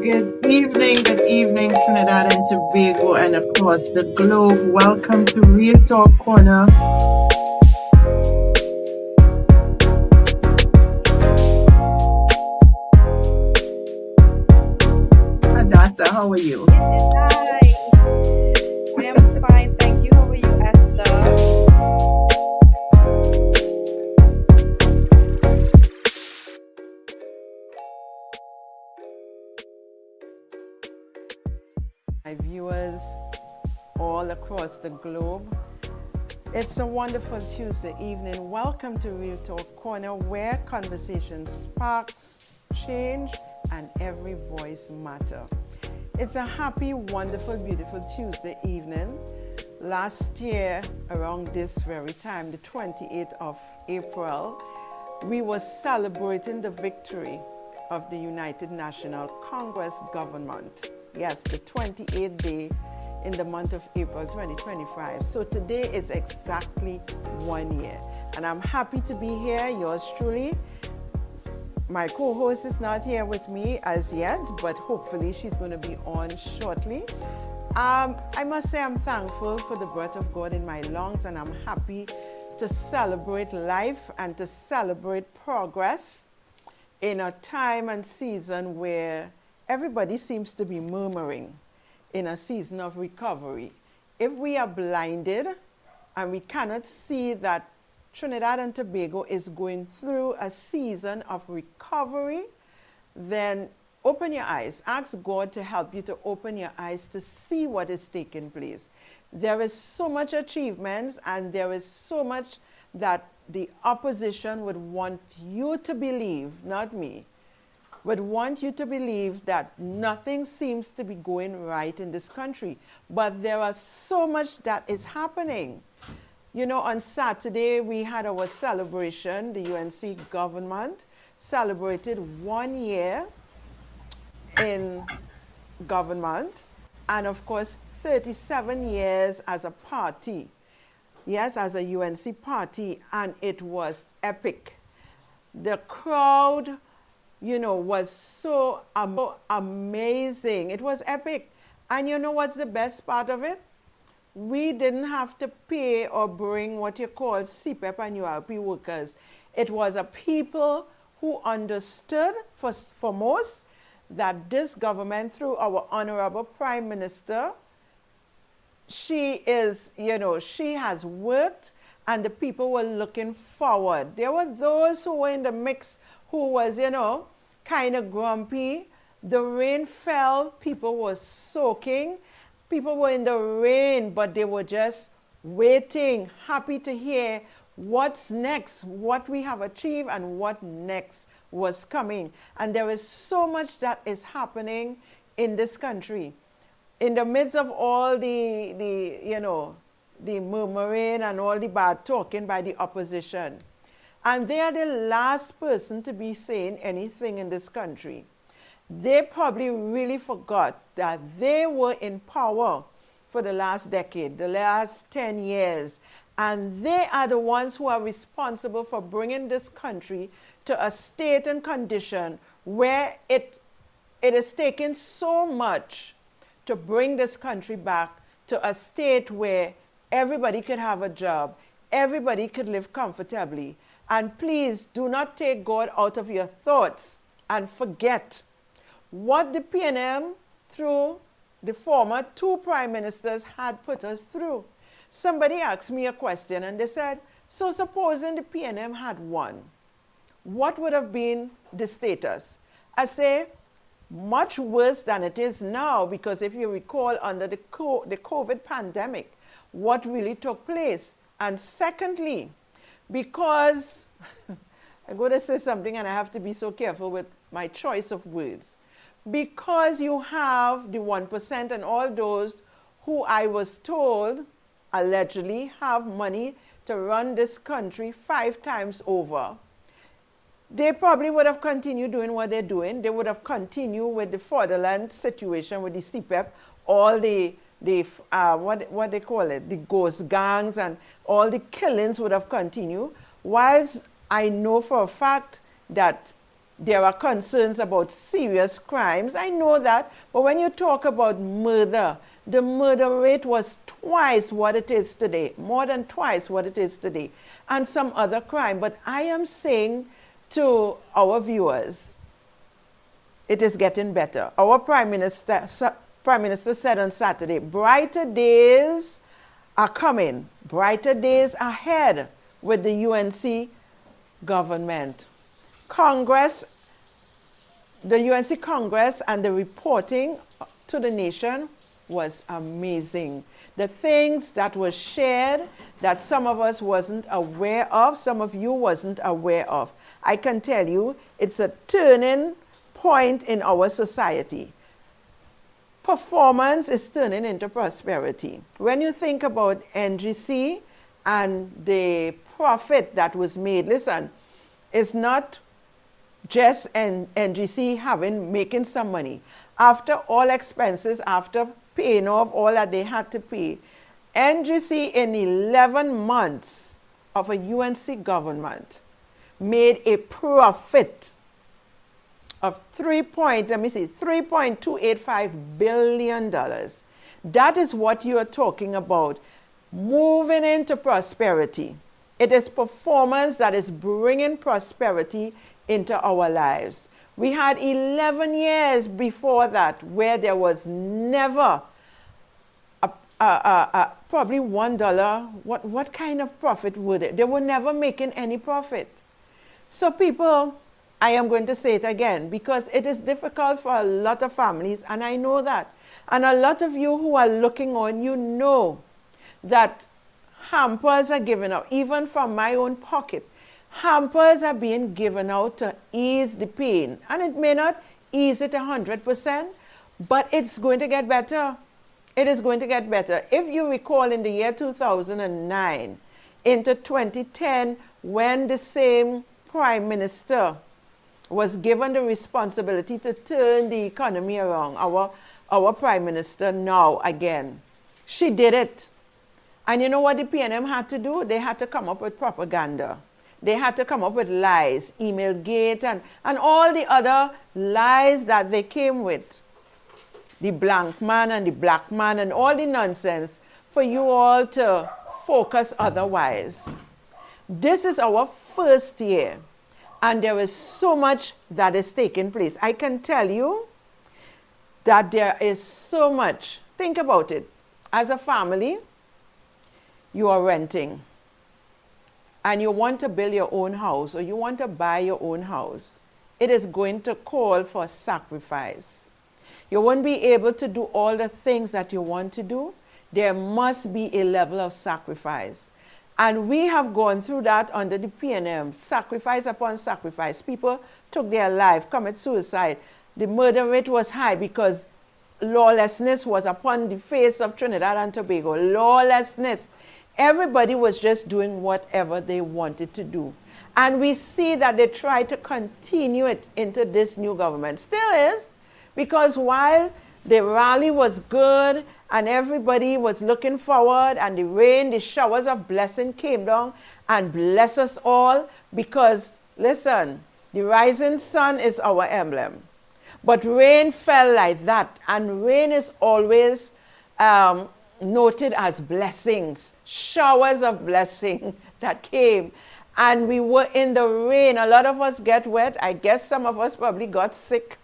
Good evening, Trinidad and Tobago and across the globe. Welcome to Real Talk Corner. Hadassa, how are you? Hi, I am fine, thank you. How are you, Esther? My viewers all across the globe. It's a wonderful Tuesday evening. Welcome to Real Talk Corner, where conversation sparks change and every voice matters. It's a happy, wonderful, beautiful Tuesday evening. Last year, around this very time, the 28th of April, we were celebrating the victory of the United National Congress government. Yes, the 28th day in the month of April 2025. So today is exactly 1 year. And I'm happy to be here, yours truly. My co-host is not here with me as yet, but hopefully she's going to be on shortly. I must say I'm thankful for the breath of God in my lungs, and I'm happy to celebrate life and to celebrate progress in a time and season where everybody seems to be murmuring, in a season of recovery. If we are blinded and we cannot see that Trinidad and Tobago is going through a season of recovery, then open your eyes. Ask God to help you to open your eyes to see what is taking place. There is so much achievements, and there is so much that the opposition would want you to believe, not me, would want you to believe that nothing seems to be going right in this country. But there are so much that is happening. You know, on Saturday, we had our celebration. The UNC government celebrated 1 year in government, and of course, 37 years as a party. Yes, as a UNC party, and it was epic. The crowd, you know, was so amazing. It was epic. And you know what's the best part of it? We didn't have to pay or bring what you call CPEP and URP workers. It was a people who understood, for most, that this government, through our Honorable Prime Minister, she is, you know, she has worked, and the people were looking forward. There were those who were in the mix who was, you know, kind of grumpy. The rain fell, people were soaking. People were in the rain, but they were just waiting, happy to hear what's next, what we have achieved, and what next was coming. And there is so much that is happening in this country. In the midst of all the you know, the murmuring and all the bad talking by the opposition. And they are the last person to be saying anything in this country. They probably really forgot that they were in power for the last decade, the last 10 years. And they are the ones who are responsible for bringing this country to a state and condition where it is taking so much to bring this country back to a state where everybody could have a job, everybody could live comfortably. And please do not take God out of your thoughts and forget what the PNM, through the former two prime ministers, had put us through. Somebody asked me a question and they said, so supposing the PNM had won, what would have been the status? I say, much worse than it is now, because if you recall, under the COVID pandemic, what really took place. And secondly, because I'm going to say something and I have to be so careful with my choice of words. Because you have the 1% and all those who I was told allegedly have money to run this country 5 times over, they probably would have continued doing what they're doing. They would have continued with the fraudulent situation with the CPEP, all the what they call it, the ghost gangs, and all the killings would have continued. Whilst I know for a fact that there are concerns about serious crimes. I know that. But when you talk about murder, the murder rate was twice what it is today, more than twice what it is today, and some other crime. But I am saying to our viewers, it is getting better. Our Prime Minister said on Saturday, brighter days are coming, brighter days ahead with the UNC government. Congress, the UNC Congress and the reporting to the nation was amazing. The things that were shared that some of us wasn't aware of, some of you wasn't aware of. I can tell you it's a turning point in our society. Performance is turning into prosperity. When you think about NGC and the profit that was made, listen, it's not just NGC making some money. After all expenses, after paying off all that they had to pay, NGC in 11 months of a UNC government made a profit of $3.285 billion. That is what you are talking about. Moving into prosperity. It is performance that is bringing prosperity into our lives. We had 11 years before that where there was never probably $1. What kind of profit would it? They were never making any profit. So people, I am going to say it again because it is difficult for a lot of families, and I know that. And a lot of you who are looking on, you know that hampers are given out, even from my own pocket. Hampers are being given out to ease the pain. And it may not ease it 100%, but it's going to get better. It is going to get better. If you recall in the year 2009 into 2010, when the same Prime Minister was given the responsibility to turn the economy around, our Prime Minister now again, she did it. And you know what the PNM had to do? They had to come up with propaganda. They had to come up with lies, email gate, and all the other lies that they came with. The blank man and the black man and all the nonsense for you all to focus otherwise. This is our first year, and there is so much that is taking place. I can tell you that there is so much. Think about it. As a family, you are renting, and you want to build your own house or you want to buy your own house. It is going to call for sacrifice. You won't be able to do all the things that you want to do. There must be a level of sacrifice. And we have gone through that under the PNM, sacrifice upon sacrifice. People took their life, commit suicide. The murder rate was high because lawlessness was upon the face of Trinidad and Tobago. Lawlessness. Everybody was just doing whatever they wanted to do. And we see that they try to continue it into this new government. Still is, because while the rally was good and everybody was looking forward and the rain, the showers of blessing came down and bless us all, because, listen, the rising sun is our emblem. But rain fell like that, and rain is always noted as blessings, showers of blessing that came. And we were in the rain. A lot of us get wet. I guess some of us probably got sick.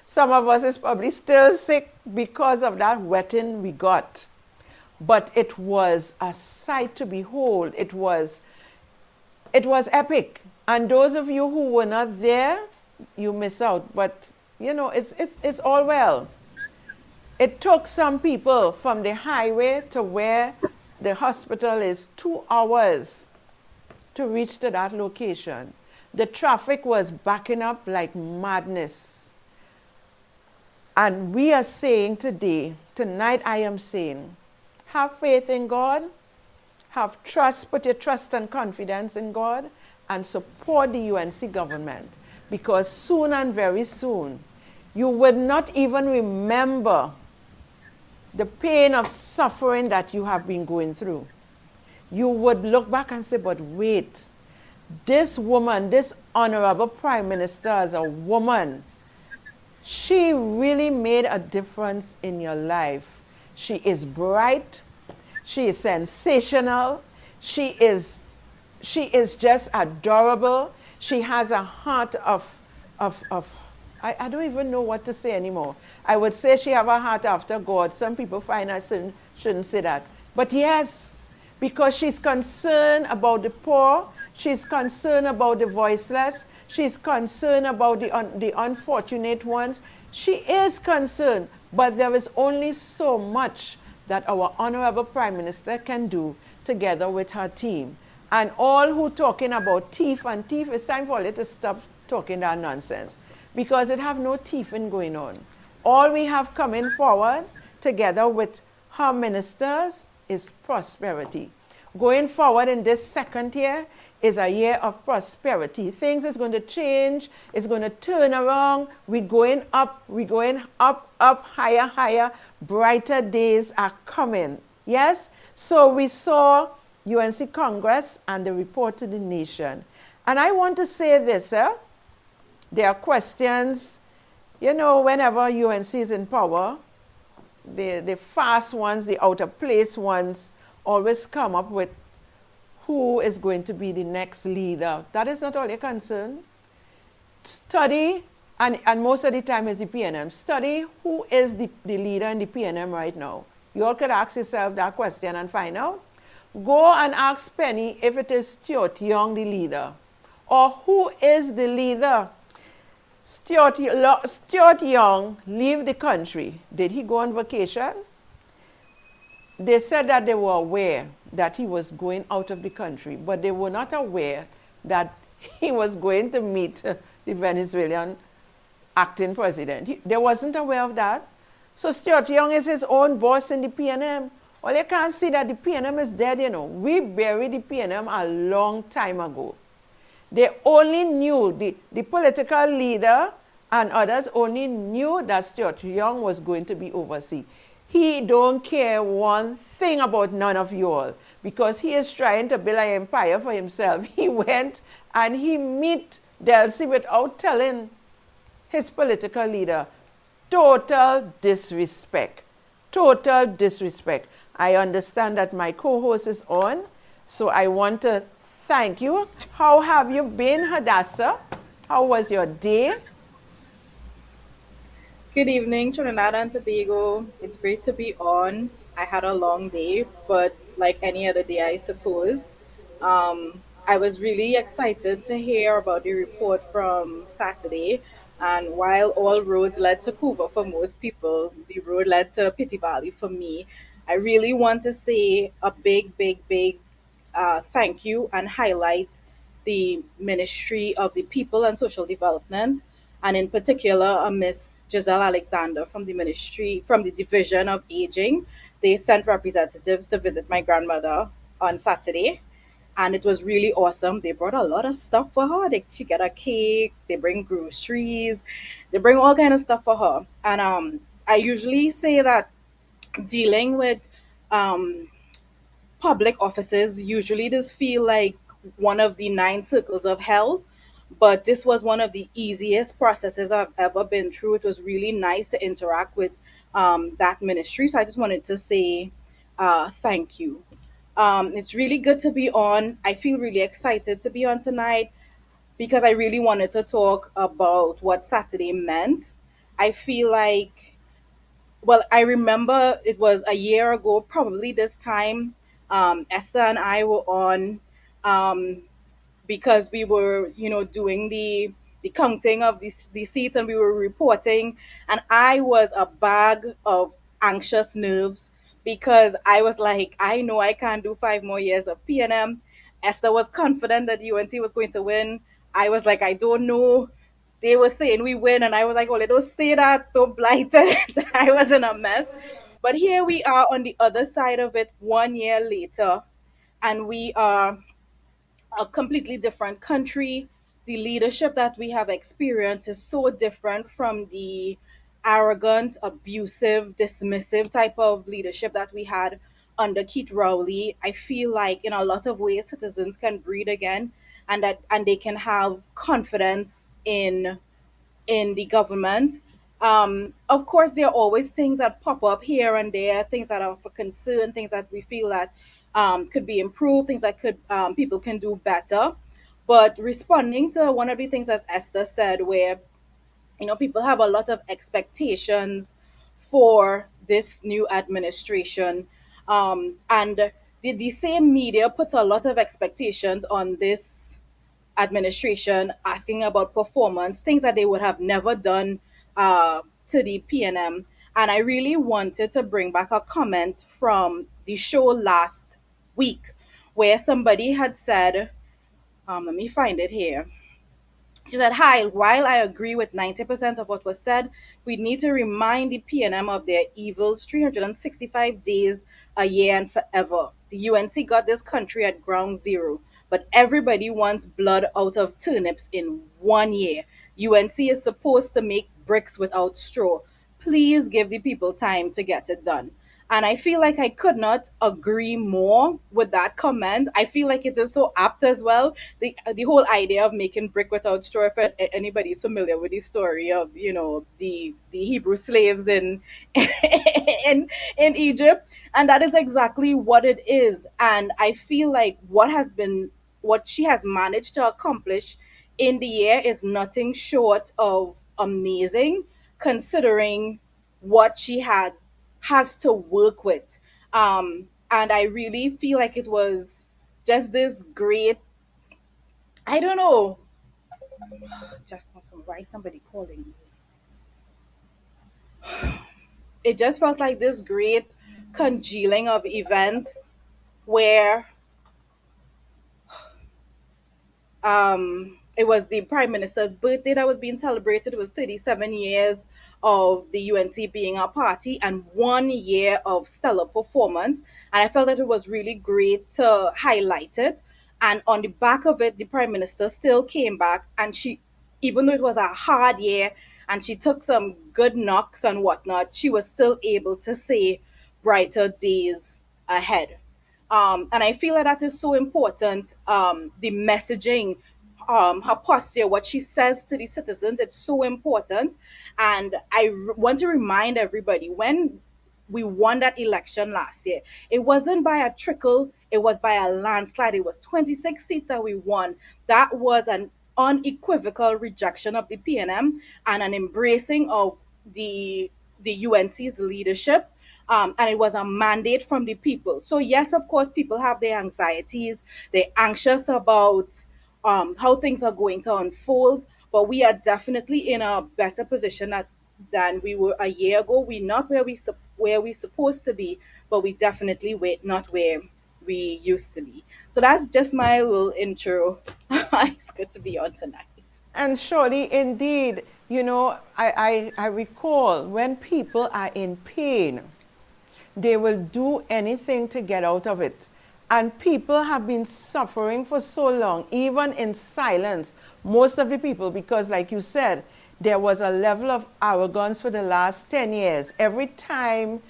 Some of us is probably still sick because of that wetting we got. But it was a sight to behold. It was epic. And those of you who were not there, you miss out. But you know, it's all well. It took some people from the highway to where the hospital is 2 hours to reach to that location. The traffic was backing up like madness. And we are saying today, tonight I am saying, have faith in God, have trust, put your trust and confidence in God, and support the UNC government. Because soon and very soon, you would not even remember the pain of suffering that you have been going through. You would look back and say, but wait, this woman, this honorable Prime Minister as a woman, she really made a difference in your life. She is bright. She is sensational. She is she is just adorable. She has a heart of I don't even know what to say anymore. I would say she have a heart after God. Some people find I shouldn't say that. But yes, because she's concerned about the poor, she's concerned about the voiceless, she's concerned about the unfortunate ones. She is concerned, but there is only so much that our Honorable Prime Minister can do together with her team. And all who talking about teeth and teeth, it's time for it to stop talking that nonsense because it have no teeth in going on. All we have coming forward together with her ministers is prosperity. Going forward in this second year is a year of prosperity. Things is going to change. It's going to turn around. We're going up. We're going up, up, higher, higher. Brighter days are coming. Yes? So we saw UNC Congress and the report to the nation. And I want to say this, there are questions, you know, whenever UNC is in power, the fast ones, the out of place ones, always come up with who is going to be the next leader. That is not all your concern. Study, and most of the time is the PNM. Study who is the leader in the PNM right now. You all could ask yourself that question and find out. Go and ask Penny if it is Stuart Young the leader. Or who is the leader? Stuart Young leave the country. Did he go on vacation? They said that they were aware that he was going out of the country, but they were not aware that he was going to meet the Venezuelan acting president. They wasn't aware of that. So Stuart Young is his own boss in the PNM. Well, you can't see that the PNM is dead, you know. We buried the PNM a long time ago. They only knew, the political leader and others only knew that Stuart Young was going to be overseas. He don't care one thing about none of you all because he is trying to build an empire for himself. He went and he met Delcy without telling his political leader. Total disrespect. Total disrespect. I understand that my co-host is on, so I want to thank you. How have you been, Hadassa? How was your day? Good evening, Trinidad and Tobago. It's great to be on. I had a long day, but like any other day, I suppose. I was really excited to hear about the report from Saturday. And while all roads led to Cuba for most people, the road led to Pity Valley for me. I really want to say a big, big, big thank you and highlight the Ministry of the People and Social Development, and in particular, Miss Giselle Alexander from the Ministry, from the Division of Aging. They sent representatives to visit my grandmother on Saturday, and it was really awesome. They brought a lot of stuff for her. She got a cake. They bring groceries. They bring all kind of stuff for her. And I usually say that dealing with um, public offices usually does feel like one of the nine circles of hell, but this was one of the easiest processes I've ever been through. It was really nice to interact with that ministry. So I just wanted to say thank you. It's really good to be on. I feel really excited to be on tonight because I really wanted to talk about what Saturday meant. I feel like, well, I remember it was a year ago, probably this time. Esther and I were on um, because we were, doing the counting of the seats and we were reporting. And I was a bag of anxious nerves because I was like, I know I can't do 5 more years of PNM. Esther was confident that UNT was going to win. I was like, I don't know. They were saying we win, and I was like, "Oh, don't say that, don't blight it." I was in a mess. But here we are on the other side of it 1 year later, and we are a completely different country. The leadership that we have experienced is so different from the arrogant, abusive, dismissive type of leadership that we had under Keith Rowley. I feel like in a lot of ways citizens can breathe again. and they can have confidence in the government. Of course, there are always things that pop up here and there, things that are for concern, things that we feel that could be improved, things that could people can do better. But responding to one of the things that Esther said, where people have a lot of expectations for this new administration, and the same media puts a lot of expectations on this administration, asking about performance, things that they would have never done to the PNM. And I really wanted to bring back a comment from the show last week where somebody had said, let me find it here. She said, "Hi, while I agree with 90% of what was said, we need to remind the PNM of their evils 365 days a year and forever. The UNC got this country at ground zero, but everybody wants blood out of turnips in 1 year. UNC is supposed to make bricks without straw. Please give the people time to get it done." And I feel like I could not agree more with that comment. I feel like it is so apt as well. The whole idea of making brick without straw. If anybody is familiar with the story of the Hebrew slaves in in Egypt, and that is exactly what it is. And I feel like what she has managed to accomplish in the year is nothing short of amazing, considering what she has to work with. And I really feel like it was just this great, I don't know, just why is somebody calling me? It just felt like this great congealing of events where it was the prime minister's birthday that was being celebrated. It was 37 years of the UNC being a party and 1 year of stellar performance. And I felt that it was really great to highlight it. And on the back of it, the prime minister still came back, and she, even though it was a hard year and she took some good knocks and whatnot, she was still able to say brighter days ahead. And I feel like that is so important. The messaging, her posture, what she says to the citizens, it's so important. And want to remind everybody, when we won that election last year, it wasn't by a trickle, it was by a landslide. It was 26 seats that we won. That was an unequivocal rejection of the PNM and an embracing of the UNC's leadership, and it was a mandate from the people. So yes, of course, people have their anxieties. They're anxious about how things are going to unfold, but we are definitely in a better position than we were a year ago. We're not where we supposed to be, but we definitely not where we used to be. So that's just my little intro. It's good to be on tonight. And surely, indeed, I recall when people are in pain, they will do anything to get out of it. And people have been suffering for so long, even in silence, most of the people, because like you said, there was a level of arrogance for the last 10 years. Every time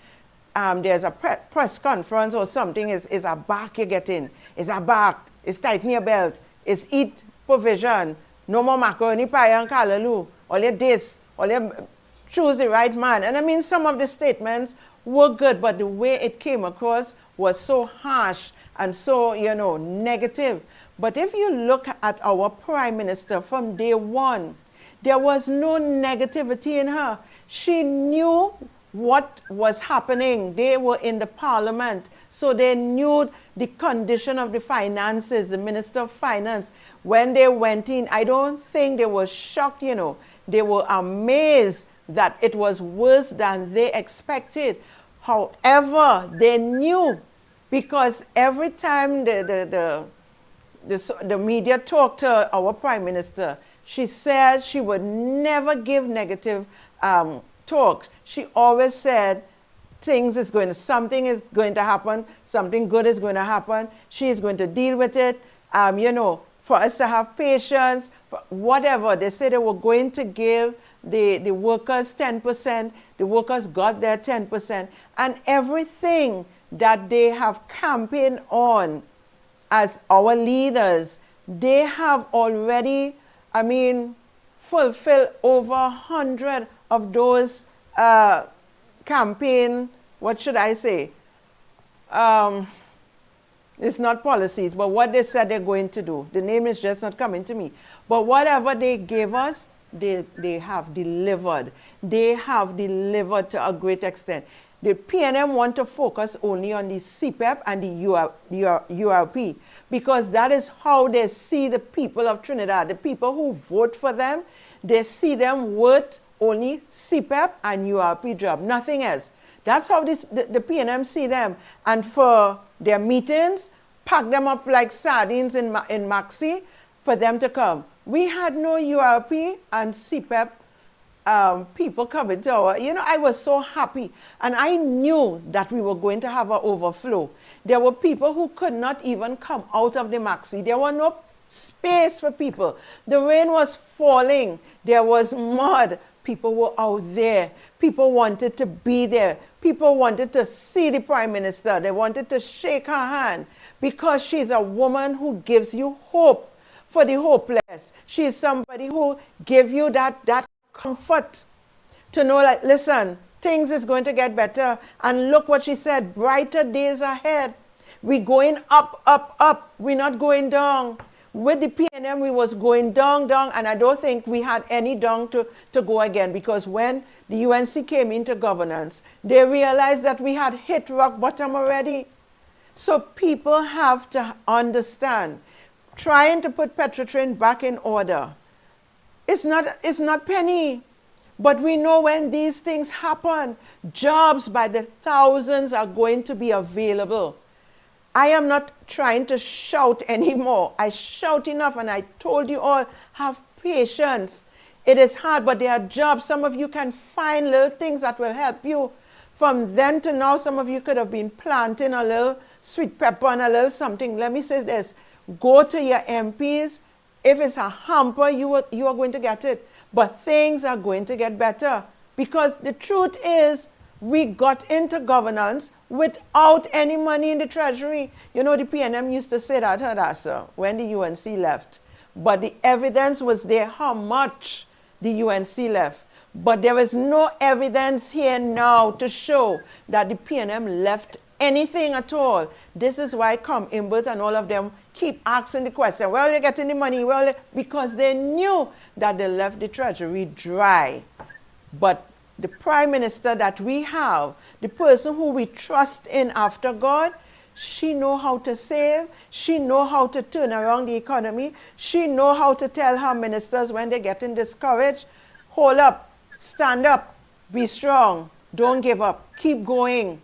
there's a press conference or something, is a back you get in, is a back, is tighten your belt, is eat provision, no more macaroni pie and callaloo, all your this, all your choose the right man. And I mean, some of the statements were good, but the way it came across was so harsh and so, negative. But if you look at our prime minister from day one, there was no negativity in her. She knew what was happening. They were in the parliament, so they knew the condition of the finances, the minister of finance. When they went in, I don't think they were shocked, They were amazed that it was worse than they expected. However, they knew, because every time the media talked to our prime minister, she said she would never give negative talks. She always said something is going to happen, something good is going to happen. She is going to deal with it. For us to have patience, whatever. They said they were going to give the workers 10%. The workers got their 10%. And everything that they have campaigned on as our leaders, They have already, I mean, fulfilled over 100 of those campaign, what should I say? Um, it's not policies, but what they said they're going to do. The name is just not coming to me. But whatever they gave us, they have delivered. They have delivered to a great extent. The PNM want to focus only on the CPEP and the URP because that is how they see the people of Trinidad. The people who vote for them, they see them worth only CPEP and URP job, nothing else. That's how the PNM see them. And for their meetings, pack them up like sardines in Maxi for them to come. We had no URP and CPEP people coming to our, I was so happy. And I knew that we were going to have an overflow. There were people who could not even come out of the Maxi. There were no space for people. The rain was falling. There was mud. People were out there. People wanted to be there. People wanted to see the Prime Minister. They wanted to shake her hand because she's a woman who gives you hope for the hopeless. She's somebody who gives you that comfort to know like, listen, things is going to get better. And look what she said, brighter days ahead. We're going up, up, up. We're not going down. With the PNM, we was going down, and I don't think we had any down to go again because when the UNC came into governance, they realized that we had hit rock bottom already. So people have to understand, trying to put Petrotrin back in order, it's not penny. But we know when these things happen, jobs by the thousands are going to be available. I am not trying to shout anymore. I shout enough and I told you all, have patience. It is hard, but there are jobs. Some of you can find little things that will help you. From then to now, some of you could have been planting a little sweet pepper and a little something. Let me say this. Go to your MPs. If it's a hamper, you are going to get it. But things are going to get better. Because the truth is, we got into governance without any money in the treasury. The PNM used to say that, Hadassa, when the UNC left. But the evidence was there how much the UNC left. But there is no evidence here now to show that the PNM left anything at all. This is why Imbert and all of them keep asking the question, well, you're getting the money, well, because they knew that they left the treasury dry. But the Prime Minister that we have, the person who we trust in after God, she know how to save. She know how to turn around the economy. She know how to tell her ministers when they're getting discouraged, hold up, stand up, be strong, don't give up, keep going.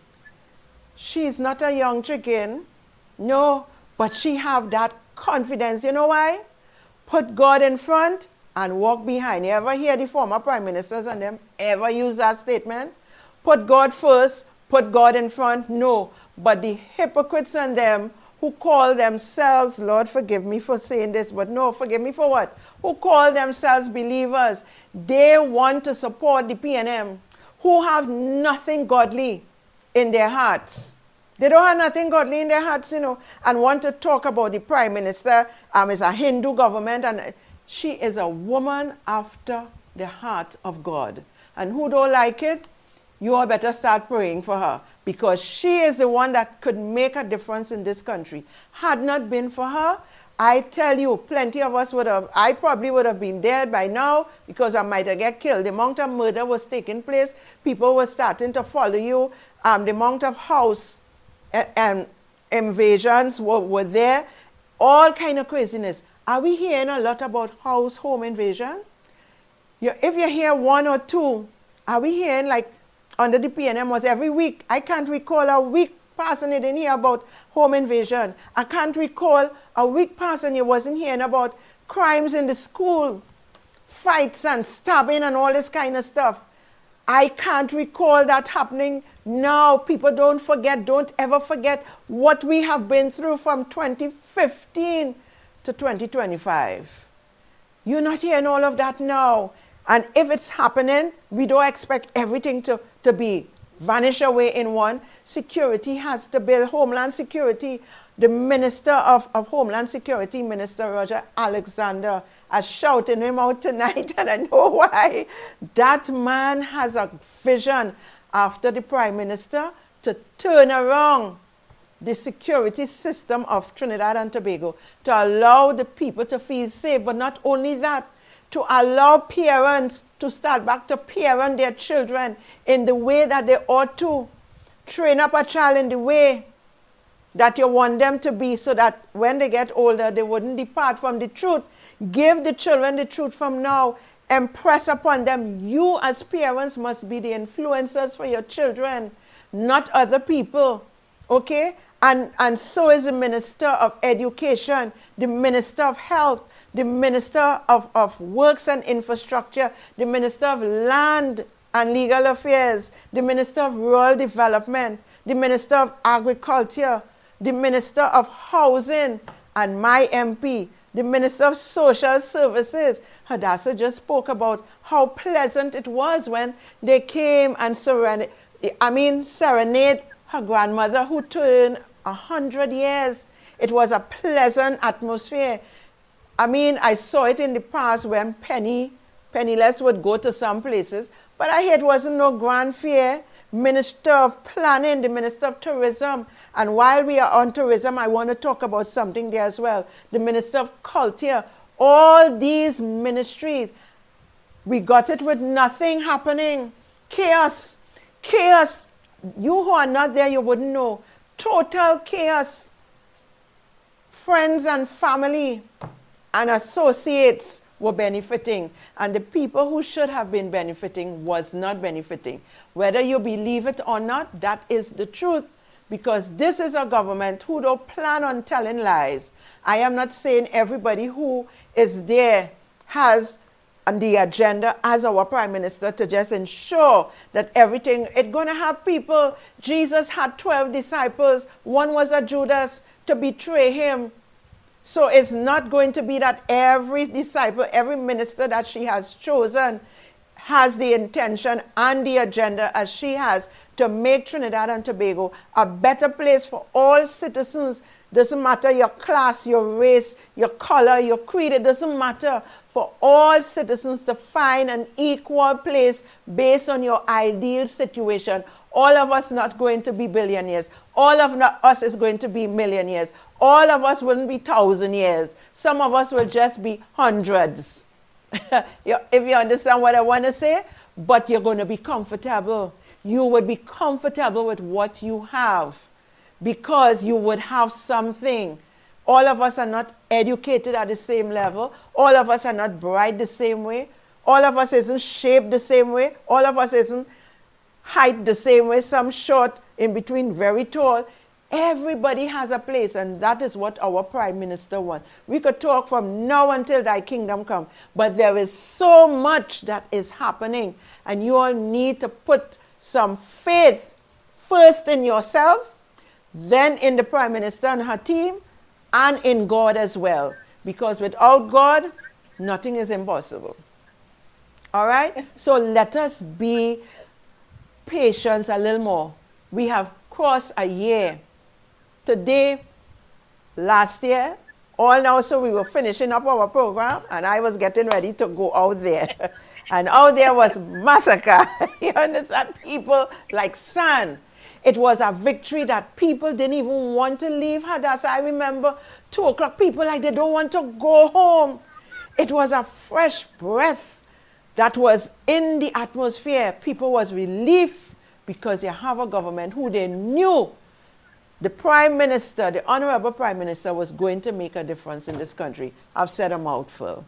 She's not a young chicken, no, but she have that confidence. You know why? Put God in front and walk behind. You ever hear the former prime ministers and them ever use that statement? Put God first, put God in front? No. But the hypocrites and them who call themselves, Lord forgive me for saying this, but no, forgive me for what? Who call themselves believers, they want to support the PNM, who have nothing godly in their hearts. They don't have nothing godly in their hearts, and want to talk about the Prime Minister. It's a Hindu government, and she is a woman after the heart of God. And who don't like it, you all better start praying for her, because she is the one that could make a difference in this country. Had not been for her, I tell you, plenty of us I probably would have been dead by now, because I might have get killed. The amount of murder was taking place. People were starting to follow you. The amount of house and invasions were there. All kind of craziness. Are we hearing a lot about home invasion? If you hear one or two, are we hearing like under the PNM was every week? I can't recall a week passing it in here about home invasion. I can't recall a week passing you wasn't hearing about crimes in the school, fights and stabbing and all this kind of stuff. I can't recall that happening now. People don't ever forget what we have been through from 2015 to 2025. You're not hearing all of that now. And if it's happening, we don't expect everything to vanish away in one. Security has to build, homeland security. The Minister of Homeland Security, Minister Roger Alexander, are shouting him out tonight, and I know why. That man has a vision after the Prime Minister to turn around the security system of Trinidad and Tobago, to allow the people to feel safe, but not only that, to allow parents to start back to parent their children in the way that they ought to. Train up a child in the way that you want them to be, so that when they get older, they wouldn't depart from the truth. Give the children the truth from now. Impress upon them. You as parents must be the influencers for your children, not other people. Okay? And so is the Minister of Education, the Minister of Health, the Minister of Works and Infrastructure, the Minister of Land and Legal Affairs, the Minister of Rural Development, the Minister of Agriculture, the Minister of Housing, and my MP, the Minister of Social Services. Hadassa just spoke about how pleasant it was when they came and serenade her grandmother who turned 100 years. It was a pleasant atmosphere. I saw it in the past when penniless would go to some places, but I hear it wasn't no grand fair. Minister of Planning, the Minister of Tourism. And while we are on tourism, I want to talk about something there as well. The Minister of Culture. All these ministries, we got it with nothing happening. Chaos. Chaos. You who are not there, you wouldn't know. Total chaos. Friends and family and associates were benefiting, and the people who should have been benefiting was not benefiting. Whether you believe it or not, that is the truth, because this is a government who don't plan on telling lies. I am not saying everybody who is there has on the agenda as our Prime Minister to just ensure that everything, it's going to have people. Jesus had 12 disciples. One was a Judas to betray him. So it's not going to be that every disciple, every minister that she has chosen has the intention and the agenda as she has to make Trinidad and Tobago a better place for all citizens. Doesn't matter your class, your race, your color, your creed. It doesn't matter. For all citizens to find an equal place based on your ideal situation. All of us not going to be billionaires. All of us is going to be millionaires. All of us wouldn't be 1,000 years. Some of us will just be hundreds. If you understand what I want to say, but you're going to be comfortable. You would be comfortable with what you have because you would have something. All of us are not educated at the same level. All of us are not bright the same way. All of us isn't shaped the same way. All of us isn't height the same way. Some short, in between, very tall. Everybody has a place, and that is what our Prime Minister wants. We could talk from now until thy kingdom come, but there is so much that is happening, and you all need to put some faith first in yourself, then in the Prime Minister and her team, and in God as well. Because without God, nothing is impossible. All right? So let us be patient a little more. We have crossed a year. Today, last year, all now, so we were finishing up our program, and I was getting ready to go out there. And out there was massacre. You understand? People like sand. It was a victory that people didn't even want to leave Hadassa. I remember 2 o'clock, people like they don't want to go home. It was a fresh breath that was in the atmosphere. People was relief because they have a government who they knew the Prime Minister, the Honorable Prime Minister, was going to make a difference in this country. I've said a mouthful.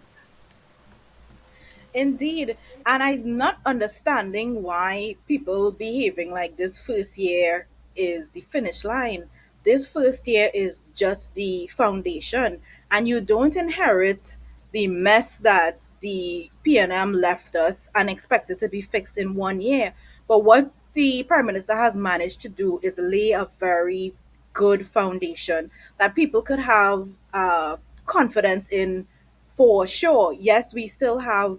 Indeed. And I'm not understanding why people behaving like this first year is the finish line. This first year is just the foundation. And you don't inherit the mess that the PNM left us and expect it to be fixed in 1 year. But what the Prime Minister has managed to do is lay a very good foundation that people could have confidence in for sure. Yes, we still have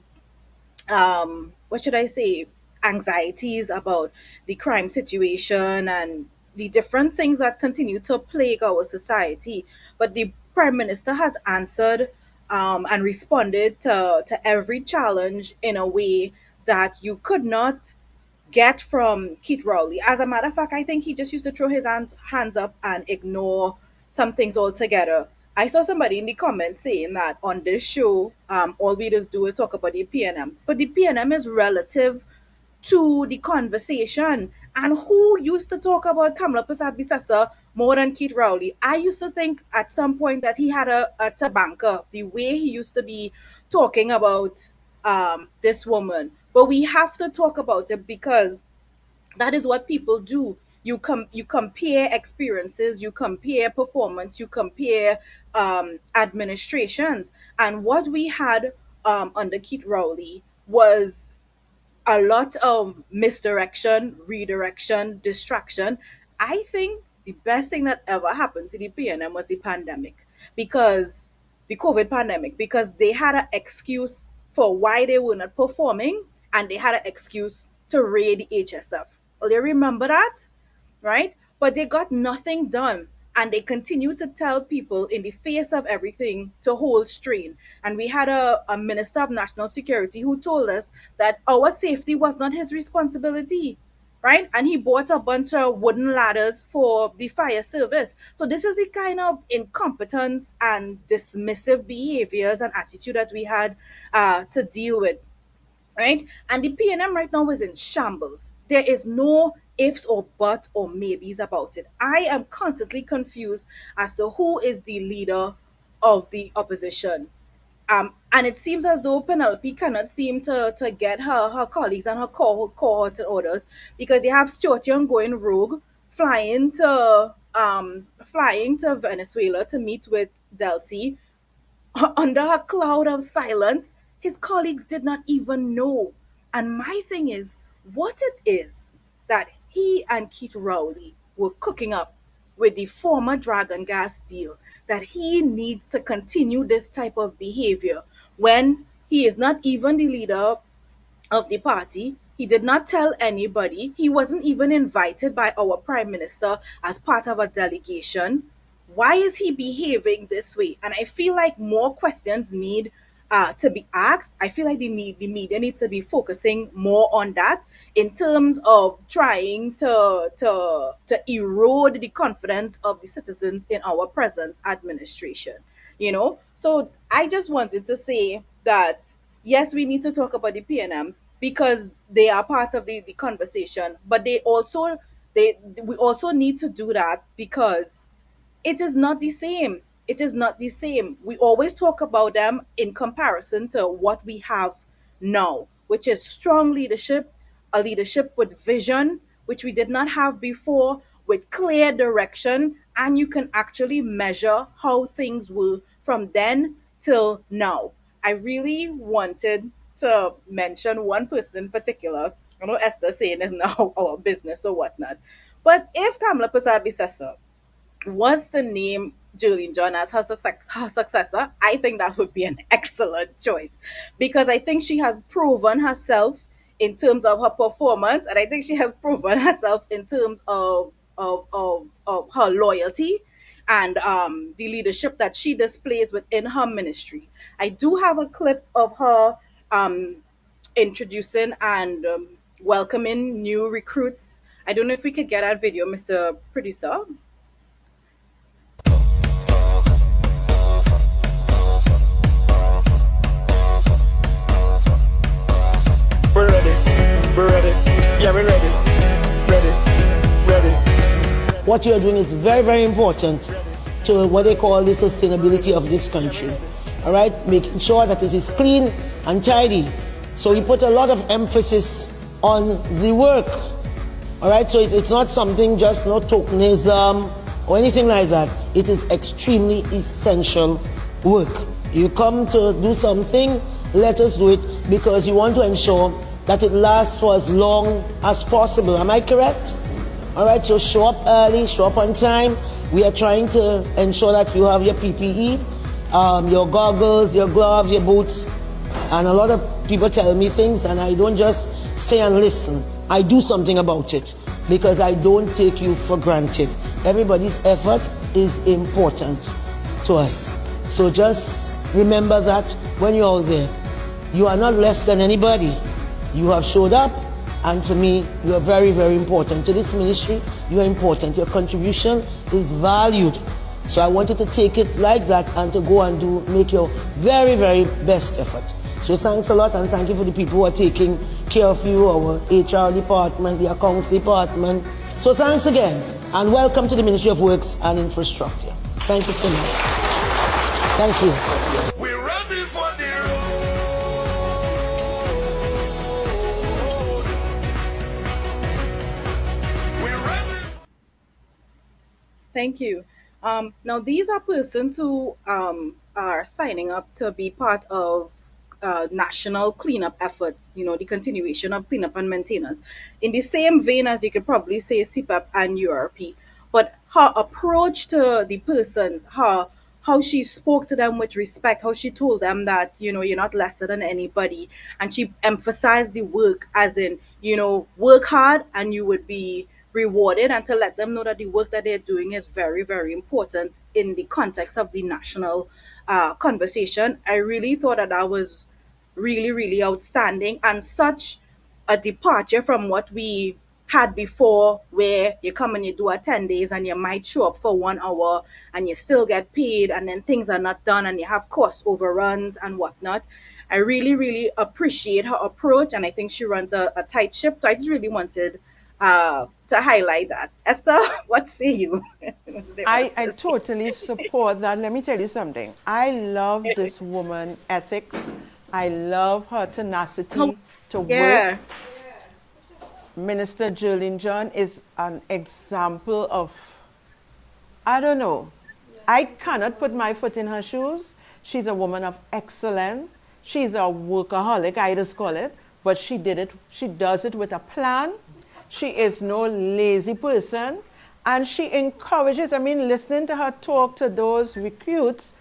what should I say, anxieties about the crime situation and the different things that continue to plague our society. But the Prime Minister has answered and responded to every challenge in a way that you could not get from Keith Rowley. As a matter of fact, I think he just used to throw his hands up and ignore some things altogether. I saw somebody in the comments saying that on this show, all we just do is talk about the PNM. But the PNM is relative to the conversation. And who used to talk about Kamala Prasad Bisasa more than Keith Rowley? I used to think at some point that he had a banker, the way he used to be talking about this woman. But we have to talk about it because that is what people do. You compare experiences, you compare performance, you compare administrations. And what we had under Keith Rowley was a lot of misdirection, redirection, distraction. I think the best thing that ever happened to the PNM was the pandemic, because the COVID pandemic, because they had an excuse for why they were not performing, and they had an excuse to raid the HSF. Well, you remember that? Right? But they got nothing done. And they continue to tell people in the face of everything to hold strain. And we had a Minister of National Security who told us that our safety was not his responsibility. Right? And he bought a bunch of wooden ladders for the fire service. So this is the kind of incompetence and dismissive behaviors and attitude that we had to deal with, right? And the PNM right now is in shambles. There is no ifs or buts or maybes about it. I am constantly confused as to who is the leader of the opposition. And it seems as though Penelope cannot seem to get her colleagues and her cohorts in orders, because you have Stuart Young going rogue, flying to Venezuela to meet with Delcy, under a cloud of silence. His colleagues did not even know. And my thing is, what it is that he and Keith Rowley were cooking up with the former Dragon Gas deal, that he needs to continue this type of behavior when he is not even the leader of the party. He did not tell anybody. He wasn't even invited by our prime minister as part of a delegation. Why is he behaving this way? And I feel like more questions need to be asked. I feel like the media needs to be focusing more on that in terms of trying to erode the confidence of the citizens in our present administration. So I just wanted to say that yes, we need to talk about the PNM because they are part of the conversation, but we also need to do that because it is not the same. It is not the same. We always talk about them in comparison to what we have now, which is strong leadership, a leadership with vision, which we did not have before, with clear direction, and you can actually measure how things were from then till now. I really wanted to mention one person in particular. I know Esther saying is now our business or whatnot. But if Kamala Prasad Bisasa was to name Julian John as her successor, I think that would be an excellent choice, because I think she has proven herself in terms of her performance, and I think she has proven herself in terms of her loyalty and the leadership that she displays within her ministry. I do have a clip of her introducing and welcoming new recruits. I don't know if we could get that video, Mr. Producer. We're ready. We're ready. Yeah, we're ready. Ready. Ready. What you're doing is very, very important to what they call the sustainability of this country. All right, making sure that it is clean and tidy. So we put a lot of emphasis on the work. All right, so it's not something just no tokenism or anything like that. It is extremely essential work. You come to do something, let us do it, because you want to ensure that it lasts for as long as possible. Am I correct? All right, so show up early, show up on time. We are trying to ensure that you have your PPE, your goggles, your gloves, your boots, And a lot of people tell me things and I don't just stay and listen. I do something about it because I don't take you for granted. Everybody's effort is important to us. So just remember that when you're out there, you are not less than anybody. You have showed up, and for me, you are very, very important. To this ministry, you are important. Your contribution is valued. So I wanted to take it like that and to go and make your very, very best effort. So thanks a lot, and thank you for the people who are taking care of you, our HR department, the accounts department. So thanks again, and welcome to the Ministry of Works and Infrastructure. Thank you so much. Thanks, Will. We're ready for the road. We're ready. Thank you. Now, these are persons who are signing up to be part of national cleanup efforts, the continuation of cleanup and maintenance. In the same vein as you could probably say CPAP and URP, but her approach to the persons, how she spoke to them with respect, how she told them that, you're not lesser than anybody. And she emphasized the work as in, work hard and you would be rewarded, and to let them know that the work that they're doing is very, very important in the context of the national conversation. I really thought that was really, really outstanding and such a departure from what we had before, where you come and you do a 10 days and you might show up for 1 hour and you still get paid, and then things are not done and you have cost overruns and whatnot. I really, really appreciate her approach, and I think she runs a tight ship. So I just really wanted to highlight that. Esther, what say you? I totally support that. Let me tell you something. I love this woman ethics. I love her tenacity to Yeah. work. Minister Jolene John is an example of, I don't know. I cannot put my foot in her shoes. She's a woman of excellence. She's a workaholic, I just call it, but she does it with a plan. She is no lazy person, and she encourages, listening to her talk to those recruits,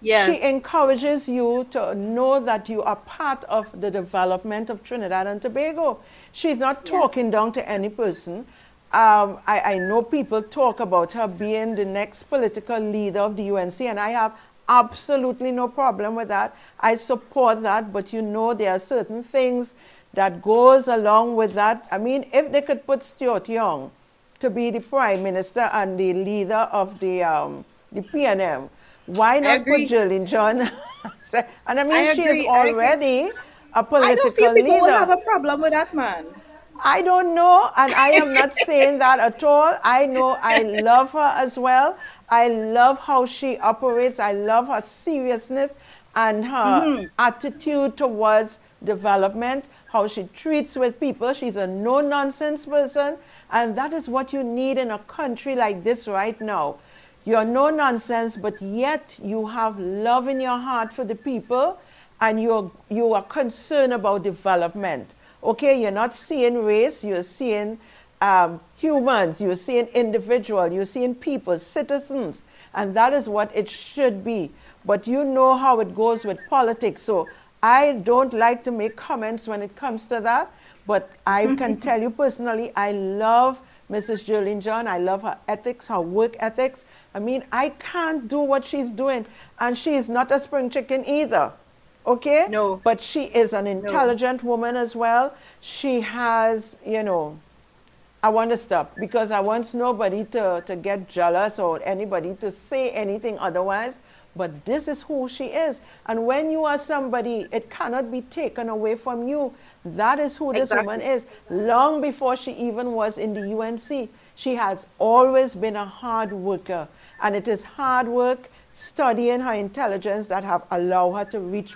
Yes. she encourages you to know that you are part of the development of Trinidad and Tobago. She's not talking down to any person. I know people talk about her being the next political leader of the UNC, and I have absolutely no problem with that. I support that, but there are certain things that goes along with that. If they could put Stuart Young to be the Prime Minister and the leader of the PNM, why not put Jolene John? And she is already a political I don't feel people leader. will have a problem with that, man. I don't know, and I am not saying that at all. I know I love her as well. I love how she operates. I love her seriousness and her attitude towards development, how she treats with people. She's a no-nonsense person, and that is what you need in a country like this right now. You're no-nonsense, but yet you have love in your heart for the people, and you are concerned about development. Okay, you're not seeing race, you're seeing humans, you're seeing individuals, you're seeing people, citizens, and that is what it should be. But you know how it goes with politics, so I don't like to make comments when it comes to that, but I can tell you personally, I love Mrs. Jolene John. I love her ethics, her work ethics. I can't do what she's doing, and she's not a spring chicken either. Okay? No. But she is an intelligent woman as well. She has, I want to stop because I want nobody to get jealous or anybody to say anything otherwise. But this is who she is. And when you are somebody, it cannot be taken away from you. That is who this woman is. Long before she even was in the UNC, she has always been a hard worker. And it is hard work, studying her intelligence that have allowed her to reach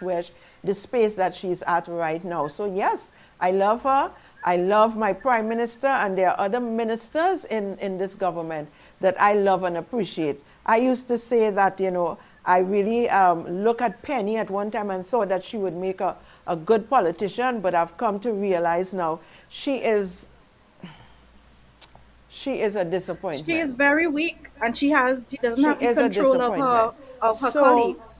the space that she's at right now. So yes, I love her. I love my Prime Minister, and there are other ministers in this government that I love and appreciate. I used to say that, I really look at Penny at one time and thought that she would make a good politician, but I've come to realize now she is a disappointment. She is very weak, and she doesn't have the control of her colleagues.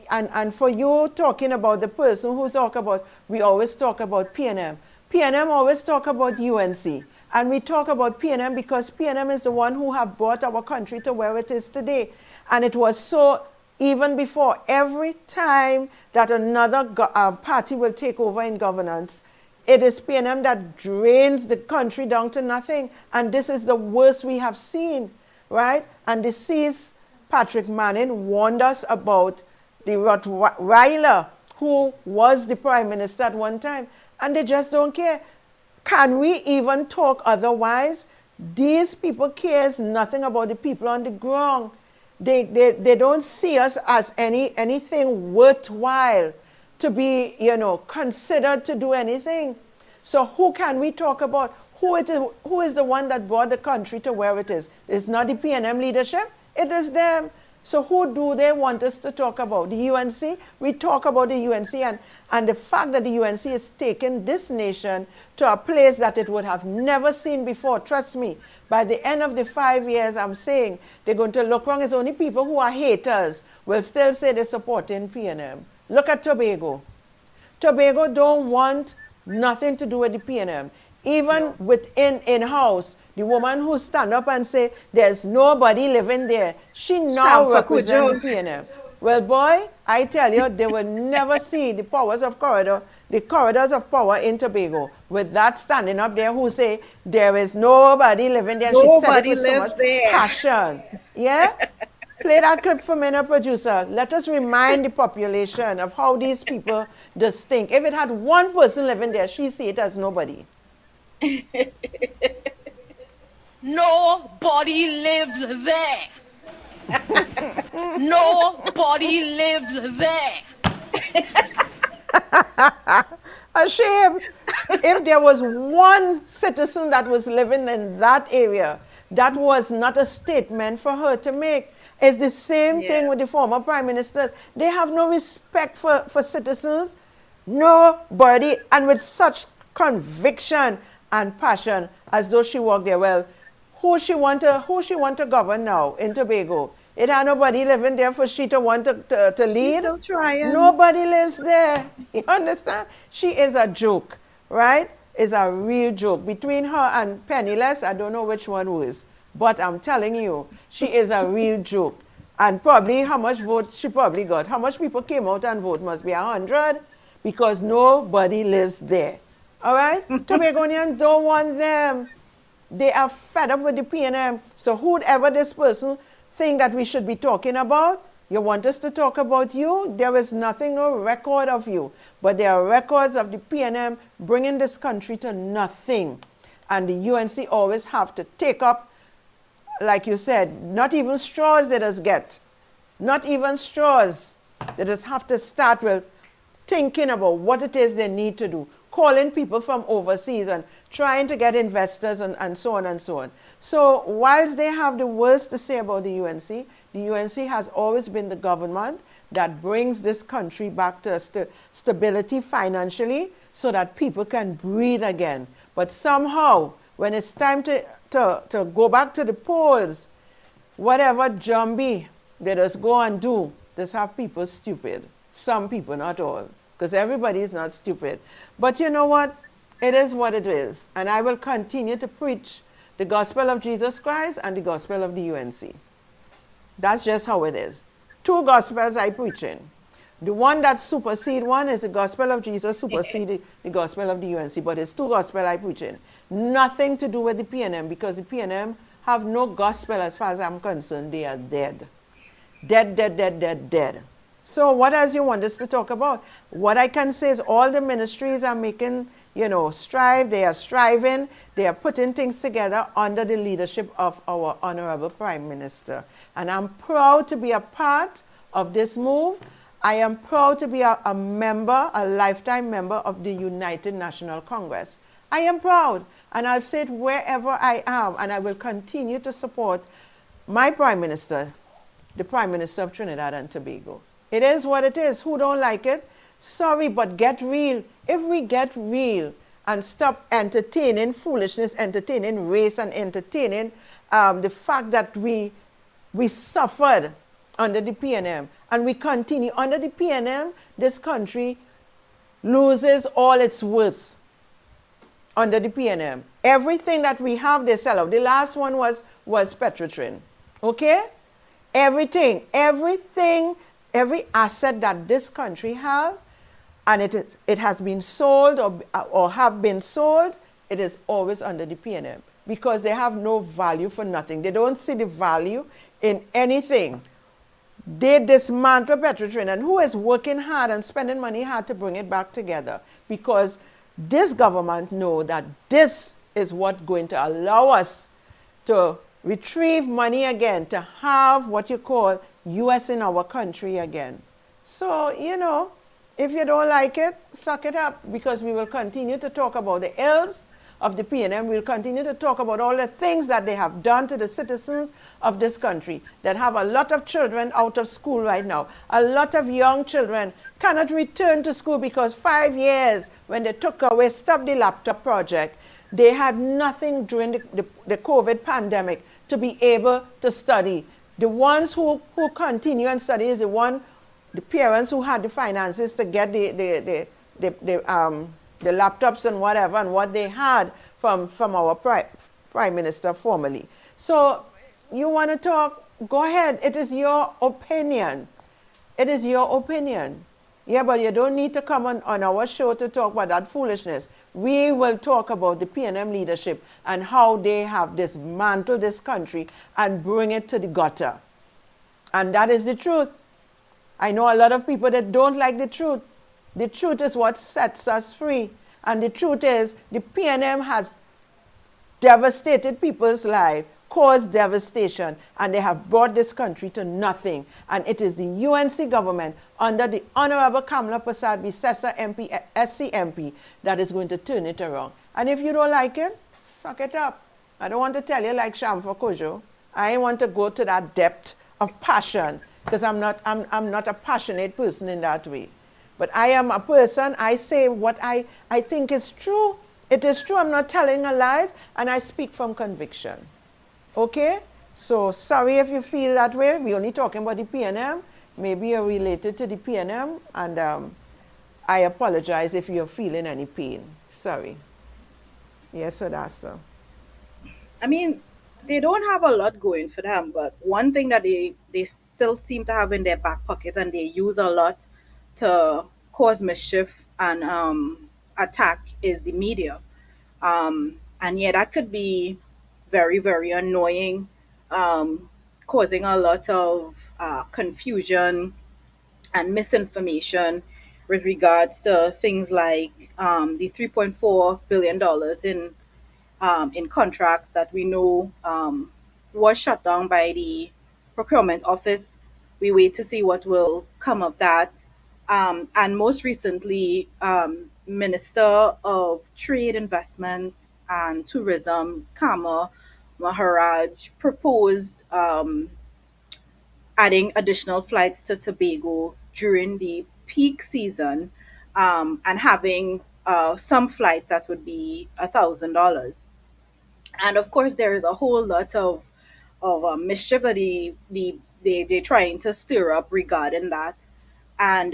And for you talking about the person who talk about, we always talk about PNM. PNM always talk about UNC. And we talk about PNM because PNM is the one who have brought our country to where it is today. And it was so even before. Every time that another party will take over in governance, it is PNM that drains the country down to nothing. And this is the worst we have seen, right? And deceased Patrick Manning warned us about the Rottweiler, who was the prime minister at one time, and they just don't care. Can we even talk otherwise? These people cares nothing about the people on the ground. They don't see us as anything worthwhile to be, considered to do anything. So who can we talk about? Who is the one that brought the country to where it is? It's not the PNM leadership, it is them. So who do they want us to talk about? The UNC? We talk about the UNC and the fact that the UNC has taken this nation to a place that it would have never seen before. Trust me, by the end of the 5 years, I'm saying they're going to look wrong. It's only people who are haters will still say they're supporting PNM. Look at Tobago. Tobago don't want nothing to do with the PNM. Even within in-house, the woman who stand up and say, there's nobody living there, she now represents the PNM. Well, boy, I tell you, they will never see the powers of the corridors of power in Tobago with that standing up there who say, there is nobody living there. Nobody she said it with so much there. passion. Yeah? Play that clip for me, producer. Let us remind the population of how these people just think. If it had one person living there, she see it as nobody. Nobody lives there. Nobody lives there. A shame. If there was one citizen that was living in that area, that was not a statement for her to make. It's the same thing with the former prime ministers. They have no respect for citizens. Nobody. And with such conviction and passion as though she walked there. Well, who she want to govern now in Tobago? It had nobody living there for she to want to lead. Still trying. Nobody lives there. You understand? She is a joke, right? Is a real joke. Between her and Penniless, I don't know which one who is. But I'm telling you, she is a real joke. And probably how much votes she probably got. How much people came out and vote must be 100 because nobody lives there. All right? Tobagonians don't want them. They are fed up with the PNM. So whoever this person think that we should be talking about, you want us to talk about you? There is nothing, no record of you. But there are records of the PNM bringing this country to nothing. And the UNC always have to take up, like you said, not even straws they just get. Not even straws. They just have to start with thinking about what it is they need to do. Calling people from overseas and trying to get investors and so on and so on. So whilst they have the worst to say about the UNC has always been the government that brings this country back to stability financially so that people can breathe again. But somehow, when it's time to go back to the polls, whatever jumbie they just go and do, just have people stupid. Some people, not all. Because everybody is not stupid. But you know what? It is what it is. And I will continue to preach the gospel of Jesus Christ and the gospel of the UNC. That's just how it is. Two gospels I preach in. The one that supersedes one is the gospel of Jesus supersedes the gospel of the UNC. But it's two gospel I preach in. Nothing to do with the PNM because the PNM have no gospel as far as I'm concerned. They are dead. Dead, dead, dead, dead, dead. So what else you want us to talk about? What I can say is all the ministries are making, strive. They are striving. They are putting things together under the leadership of our Honorable Prime Minister. And I'm proud to be a part of this move. I am proud to be a member, a lifetime member of the United National Congress. I am proud. And I'll say it wherever I am. And I will continue to support my Prime Minister, the Prime Minister of Trinidad and Tobago. It is what it is. Who don't like it? Sorry, but get real. If we get real and stop entertaining foolishness, entertaining race, and entertaining the fact that we suffered under the PNM, and we continue under the PNM, this country loses all its worth under the PNM. Everything that we have, they sell out. The last one was Petrotrin. Okay? Everything, every asset that this country has, and it has been sold or have been sold, it is always under the PNM because they have no value for nothing. They don't see the value in anything. They dismantle Petrotrin, and who is working hard and spending money hard to bring it back together? Because this government know that this is what's going to allow us to retrieve money again, to have what you call US in our country again. So, you know, if you don't like it, suck it up, because we will continue to talk about the ills of the PNM. We'll continue to talk about all the things that they have done to the citizens of this country, that have a lot of children out of school right now. A lot of young children cannot return to school because 5 years when they stopped the laptop project, they had nothing during the COVID pandemic to be able to study. The ones who continue and study is the parents who had the finances to get the laptops and whatever, and what they had from our Prime Minister formerly. So you want to talk, go ahead. It is your opinion. It is your opinion. Yeah, but you don't need to come on our show to talk about that foolishness. We will talk about the PNM leadership and how they have dismantled this country and bring it to the gutter. And that is the truth. I know a lot of people that don't like the truth. The truth is what sets us free. And the truth is the PNM has devastated people's lives, caused devastation, and they have brought this country to nothing. And it is the UNC government under the Honorable Kamala Prasad Bisesa MP, SC MP, that is going to turn it around. And if you don't like it, suck it up. I don't want to tell you like Shamfa Kojo. I want to go to that depth of passion, because I'm not a passionate person in that way. But I am a person, I say what I think is true. It is true, I'm not telling a lies, and I speak from conviction. Okay? So sorry if you feel that way. We're only talking about the PNM. Maybe you're related to the PNM, and I apologize if you're feeling any pain. Sorry. Yes, Hadassa. I mean, they don't have a lot going for them, but one thing that they still seem to have in their back pocket, and they use a lot to cause mischief and attack, is the media. And yeah, that could be very, very annoying, causing a lot of confusion and misinformation with regards to things like the $3.4 billion in contracts that we know was shut down by the procurement office. We wait to see what will come of that. And most recently, Minister of Trade, Investment, and Tourism, Kama Maharaj, proposed adding additional flights to Tobago during the peak season, and having some flights that would be $1,000. And of course, there is a whole lot of mischief that they're trying to stir up regarding that. And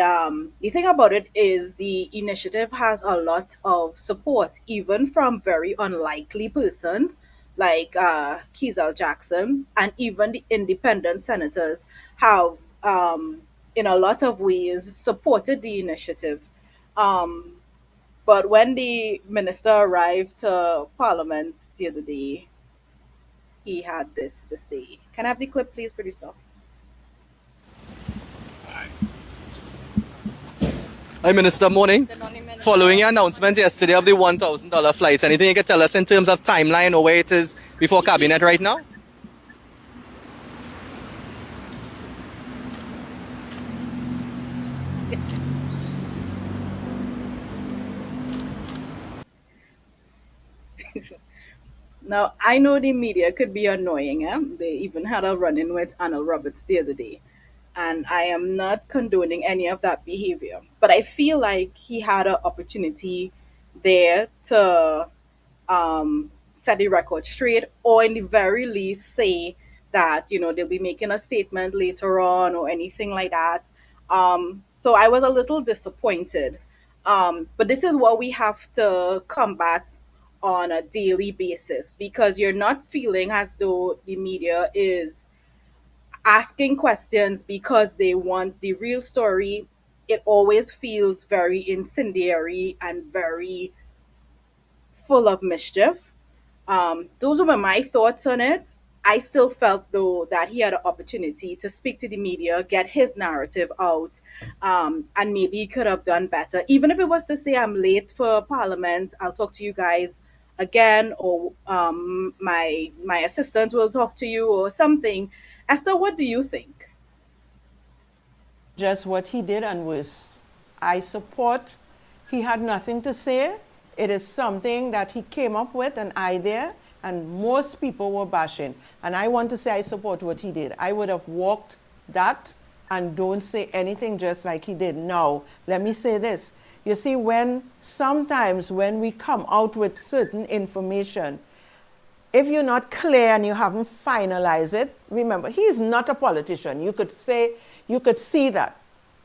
the thing about it is, the initiative has a lot of support, even from very unlikely persons like Keisel Jackson, and even the independent senators have, in a lot of ways, supported the initiative. Um, but when the minister arrived to Parliament the other day, he had this to say. Can I have the clip, please, producer? Hi, Minister. Morning. Following your announcement yesterday of the $1,000 flights, anything you can tell us in terms of timeline or where it is before cabinet right now? Now, I know the media could be annoying. They even had a run in with Arnold Roberts the other day. And I am not condoning any of that behavior. But I feel like he had an opportunity there to set the record straight, or in the very least say that, they'll be making a statement later on or anything like that. So I was a little disappointed. But this is what we have to combat on a daily basis, because you're not feeling as though the media is asking questions because they want the real story. It always feels very incendiary and very full of mischief. Those were my thoughts on it. I still felt though that he had an opportunity to speak to the media, get his narrative out, and maybe he could have done better. Even if it was to say, I'm late for Parliament, I'll talk to you guys again, or my assistant will talk to you or something. Esther, what do you think? Just what he did and worse. I support. He had nothing to say. It is something that he came up with, an idea, and most people were bashing. And I want to say I support what he did. I would have walked that and don't say anything just like he did. Now, let me say this. You see, sometimes when we come out with certain information, if you're not clear and you haven't finalized it, remember, he's not a politician. You could see that.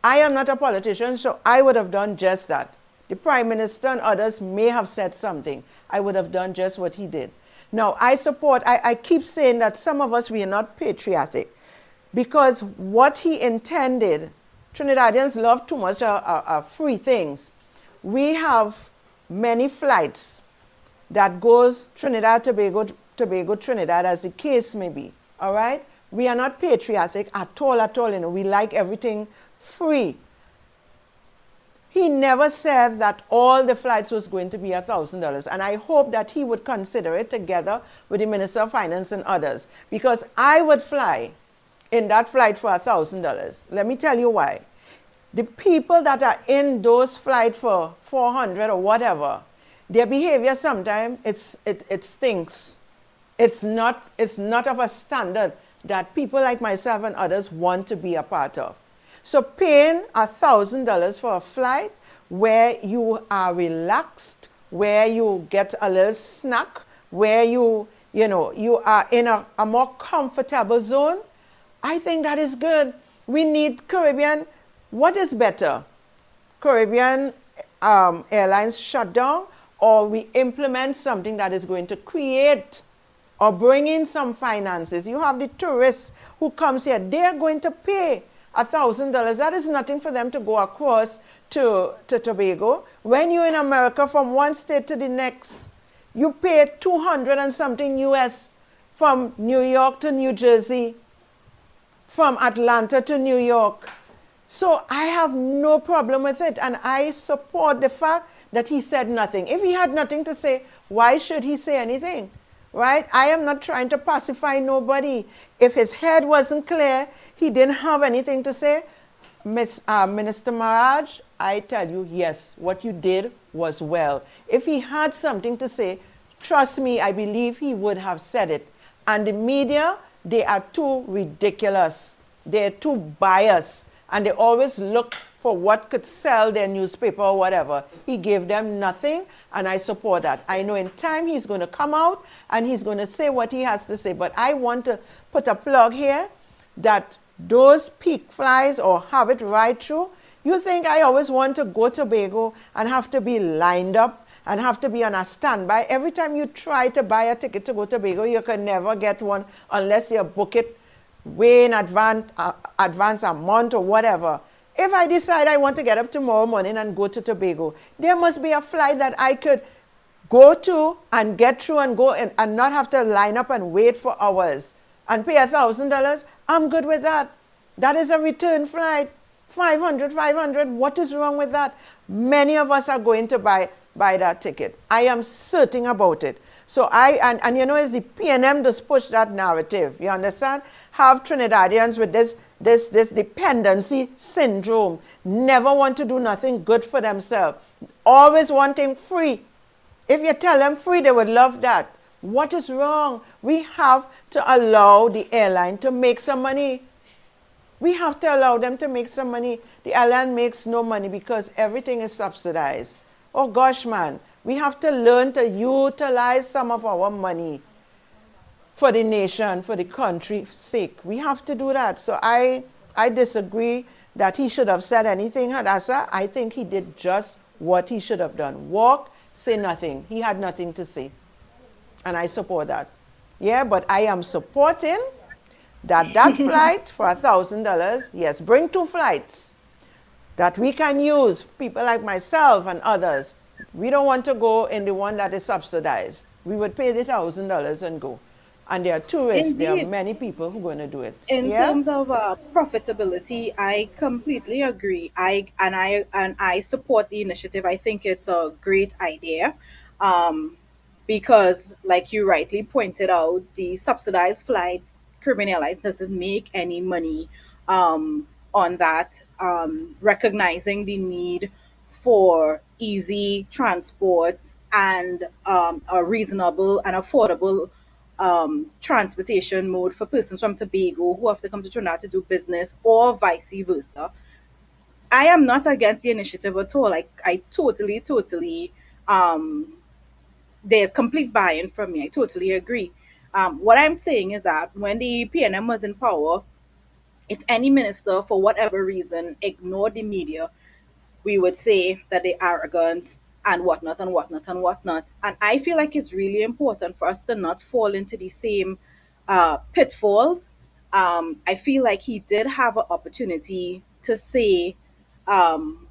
I am not a politician, so I would have done just that. The Prime Minister and others may have said something. I would have done just what he did. Now, I keep saying that some of us, we are not patriotic, because what he intended, Trinidadians love too much free things. We have many flights that goes Trinidad, Tobago, Trinidad, as the case may be, all right? We are not patriotic at all, we like everything free. He never said that all the flights was going to be $1,000, and I hope that he would consider it together with the Minister of Finance and others, because I would fly in that flight for $1,000. Let me tell you why. The people that are in those flights for 400 or whatever, their behavior sometimes it stinks. It's not of a standard that people like myself and others want to be a part of. So paying $1,000 for a flight where you are relaxed, where you get a little snack, where you are in a more comfortable zone, I think that is good. We need Caribbean. What is better? Caribbean airlines shut down, or we implement something that is going to create or bring in some finances. You have the tourists who comes here. They are going to pay $1,000. That is nothing for them to go across to Tobago. When you're in America, from one state to the next, you pay 200 and something US from New York to New Jersey, from Atlanta to New York. So I have no problem with it, and I support the fact that he said nothing. If he had nothing to say, why should he say anything? Right? I am not trying to pacify nobody. If his head wasn't clear, he didn't have anything to say. Minister Maraj, I tell you, yes, what you did was well. If he had something to say, trust me, I believe he would have said it. And the media, they are too ridiculous. They're too biased. And they always look for what could sell their newspaper or whatever. He gave them nothing, and I support that. I know in time he's going to come out and he's going to say what he has to say. But I want to put a plug here that those peak flies, or have it right through, you think I always want to go to Tobago and have to be lined up and have to be on a standby? Every time you try to buy a ticket to go to Tobago, you can never get one unless you book it way in advance a month or whatever. If I decide I want to get up tomorrow morning and go to Tobago, there must be a flight that I could go to and get through and go and not have to line up and wait for hours and pay $1,000. I'm good with that. That is a return flight. 500. What is wrong with that? Many of us are going to buy that ticket. I am certain about it. So and you know, it's the PNM just push that narrative. You understand? Have Trinidadians with this dependency syndrome, never want to do nothing good for themselves, always wanting free. If you tell them free, they would love that. What is wrong? We have to allow the airline to make some money. We have to allow them to make some money. The airline makes no money because everything is subsidized. Oh gosh, man, we have to learn to utilize some of our money. for the nation, for the country's sake. We have to do that. So I disagree that he should have said anything, Hadassa. I think he did just what he should have done. Walk, say nothing. He had nothing to say. And I support that. Yeah, but I am supporting that flight for $1,000, yes, bring 2 flights that we can use, people like myself and others. We don't want to go in the one that is subsidized. We would pay the $1,000 and go. And there are tourists, there are Indeed. many people who are going to do it. In Yeah? terms of profitability, I completely agree. I support the initiative. I think it's a great idea, because, like you rightly pointed out, the subsidized flights, Caribbean Airlines doesn't make any money on that. Recognizing the need for easy transport and a reasonable and affordable transportation mode for persons from Tobago who have to come to Trinidad to do business, or vice versa. I am not against the initiative at all. I totally, there's complete buy-in from me. I totally agree. What I'm saying is that when the PNM was in power, if any minister, for whatever reason, ignored the media, we would say that they're arrogant and whatnot and whatnot and whatnot. And I feel like it's really important for us to not fall into the same pitfalls. I feel like he did have an opportunity to say, um,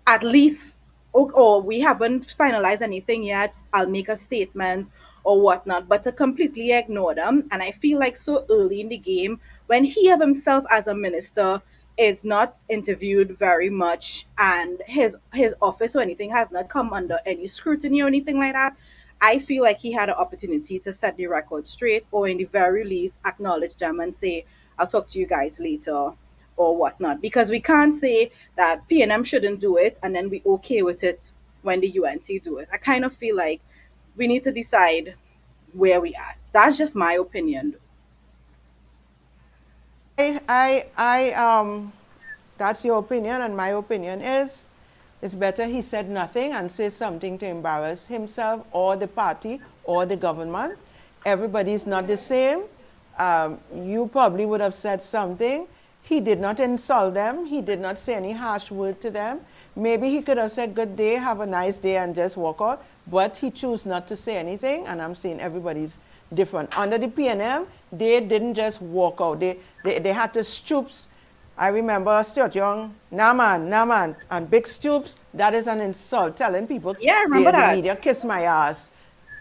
at least, or we haven't finalized anything yet, I'll make a statement or whatnot, but to completely ignore them. And I feel like so early in the game, when he of himself as a minister is not interviewed very much, and his office or anything has not come under any scrutiny or anything like that, I feel like he had an opportunity to set the record straight, or in the very least acknowledge them and say, I'll talk to you guys later or whatnot. Because we can't say that PNM shouldn't do it and then be okay with it when the UNC do it. I kind of feel like we need to decide where we are. That's just my opinion. That's your opinion, and my opinion is it's better he said nothing and say something to embarrass himself or the party or the government. Everybody's not the same. You probably would have said something. He did not insult them. He did not say any harsh word to them. Maybe he could have said good day, have a nice day, and just walk out. But he chose not to say anything, and I'm saying everybody's different. Under the PNM, they didn't just walk out. They had to stoops. I remember Stuart Young, Naman, and big stoops. That is an insult, telling people, Yeah, I remember that. the media kiss my ass.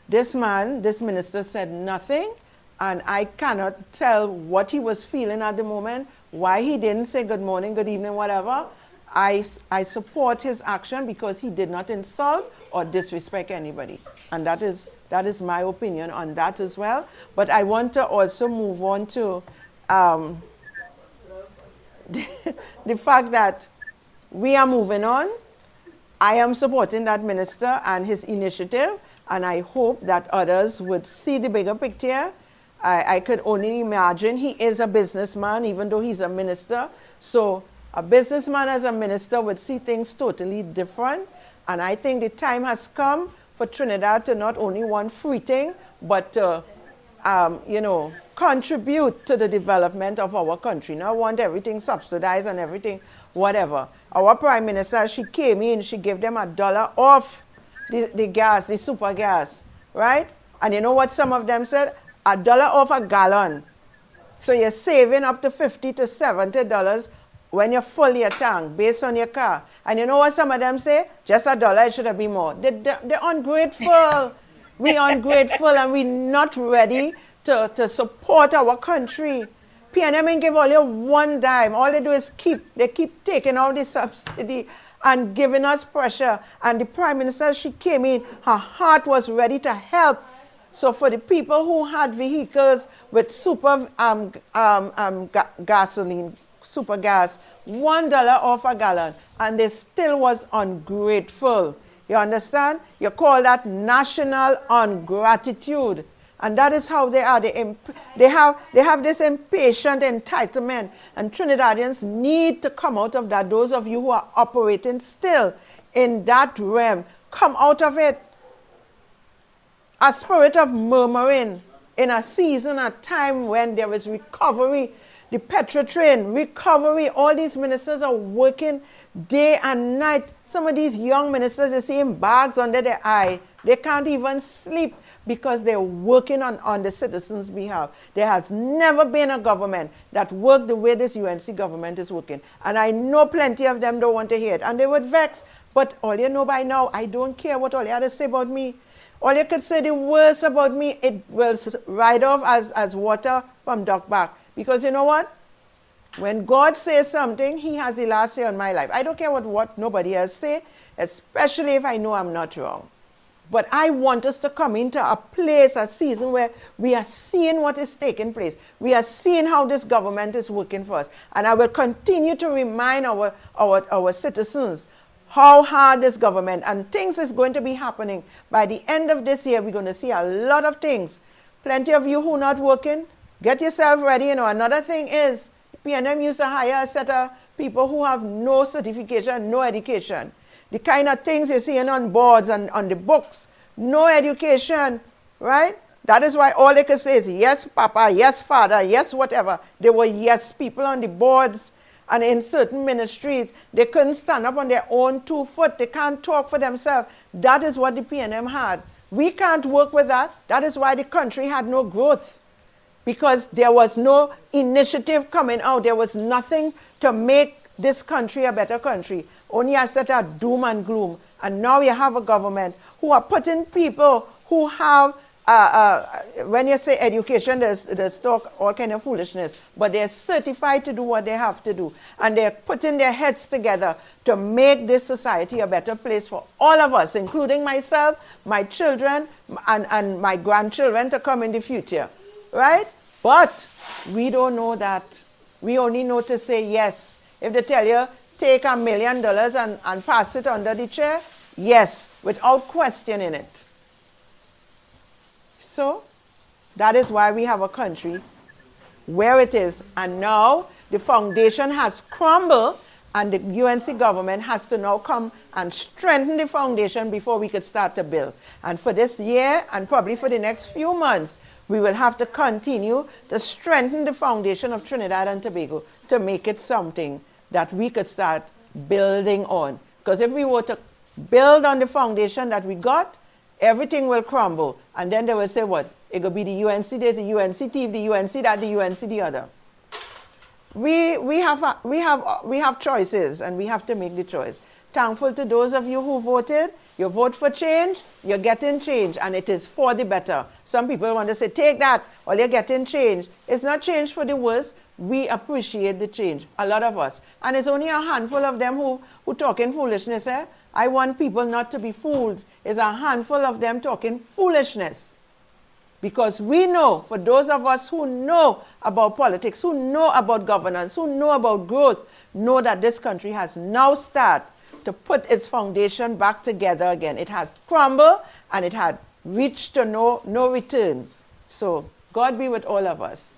This man, this minister said nothing, and I cannot tell what he was feeling at the moment, why he didn't say good morning, good evening, whatever. I support his action because he did not insult or disrespect anybody. And that is my opinion on that as well. But I want to also move on to the fact that we are moving on. I am supporting that minister and his initiative, and I hope that others would see the bigger picture. I could only imagine he is a businessman, even though he's a minister. So a businessman as a minister would see things totally different. And I think the time has come for Trinidad to not only want free thing, but to, contribute to the development of our country. Not want everything subsidized and everything, whatever. Our prime minister, she came in, she gave them $1 off the gas, the super gas, right? And you know what some of them said? $1 off a gallon. So you're saving up to $50 to $70 when you fill your tank based on your car. And you know what some of them say? Just $1, it should have been more. They're ungrateful. We ungrateful, and we're not ready to support our country. PNM ain't give all you one dime. All they do is keep taking all the subsidy and giving us pressure. And the Prime Minister, she came in, her heart was ready to help. So for the people who had vehicles with super gasoline, super gas, $1 off a gallon, and they still was ungrateful. You understand? You call that national ungratitude. And that is how they are. They have this impatient entitlement. And Trinidadians need to come out of that. Those of you who are operating still in that realm, come out of it. A spirit of murmuring in a season, a time when there is recovery, the petrol train, recovery, all these ministers are working day and night. Some of these young ministers, you see in bags under their eye. They can't even sleep because they're working on the citizens' behalf. There has never been a government that worked the way this UNC government is working. And I know plenty of them don't want to hear it. And they would vex. But all you know by now, I don't care what all you had to say about me. All you could say the worst about me, it will ride off as water from duck back. Because you know what? When God says something, he has the last say on my life. I don't care what nobody else say, especially if I know I'm not wrong. But I want us to come into a place, a season where we are seeing what is taking place. We are seeing how this government is working for us. And I will continue to remind our citizens how hard this government, and things is going to be happening. By the end of this year, we're going to see a lot of things. Plenty of you who are not working, get yourself ready. You know, another thing is, PNM used to hire a set of people who have no certification, no education. The kind of things you're seeing on boards and on the books, no education, right? That is why all they can say is, yes, Papa, yes, Father, yes, whatever. There were yes people on the boards and in certain ministries. They couldn't stand up on their own 2 feet. They can't talk for themselves. That is what the PNM had. We can't work with that. That is why the country had no growth. Because there was no initiative coming out. There was nothing to make this country a better country. Only a set of doom and gloom. And now you have a government who are putting people who have, when you say education, there's talk all kind of foolishness. But they're certified to do what they have to do. And they're putting their heads together to make this society a better place for all of us, including myself, my children, and my grandchildren to come in the future. Right? But we don't know that. We only know to say yes. If they tell you, take $1 million and pass it under the chair, yes, without questioning it. So, that is why we have a country where it is. And now, the foundation has crumbled, and the UNC government has to now come and strengthen the foundation before we could start to build. And for this year, and probably for the next few months, we will have to continue to strengthen the foundation of Trinidad and Tobago to make it something that we could start building on. Because if we were to build on the foundation that we got, everything will crumble. And then they will say, what? It will be the UNC this, the UNC team, the UNC that, the UNC the other. We have choices, and we have to make the choice. Thankful to those of you who voted. You vote for change, you're getting change, and it is for the better. Some people want to say, take that, or you're getting change. It's not change for the worse. We appreciate the change, a lot of us. And it's only a handful of them who talking foolishness. I want people not to be fooled. It's a handful of them talking foolishness. Because we know, for those of us who know about politics, who know about governance, who know about growth, know that this country has now started to put its foundation back together again. It has crumbled, and it had reached to no return. So God be with all of us.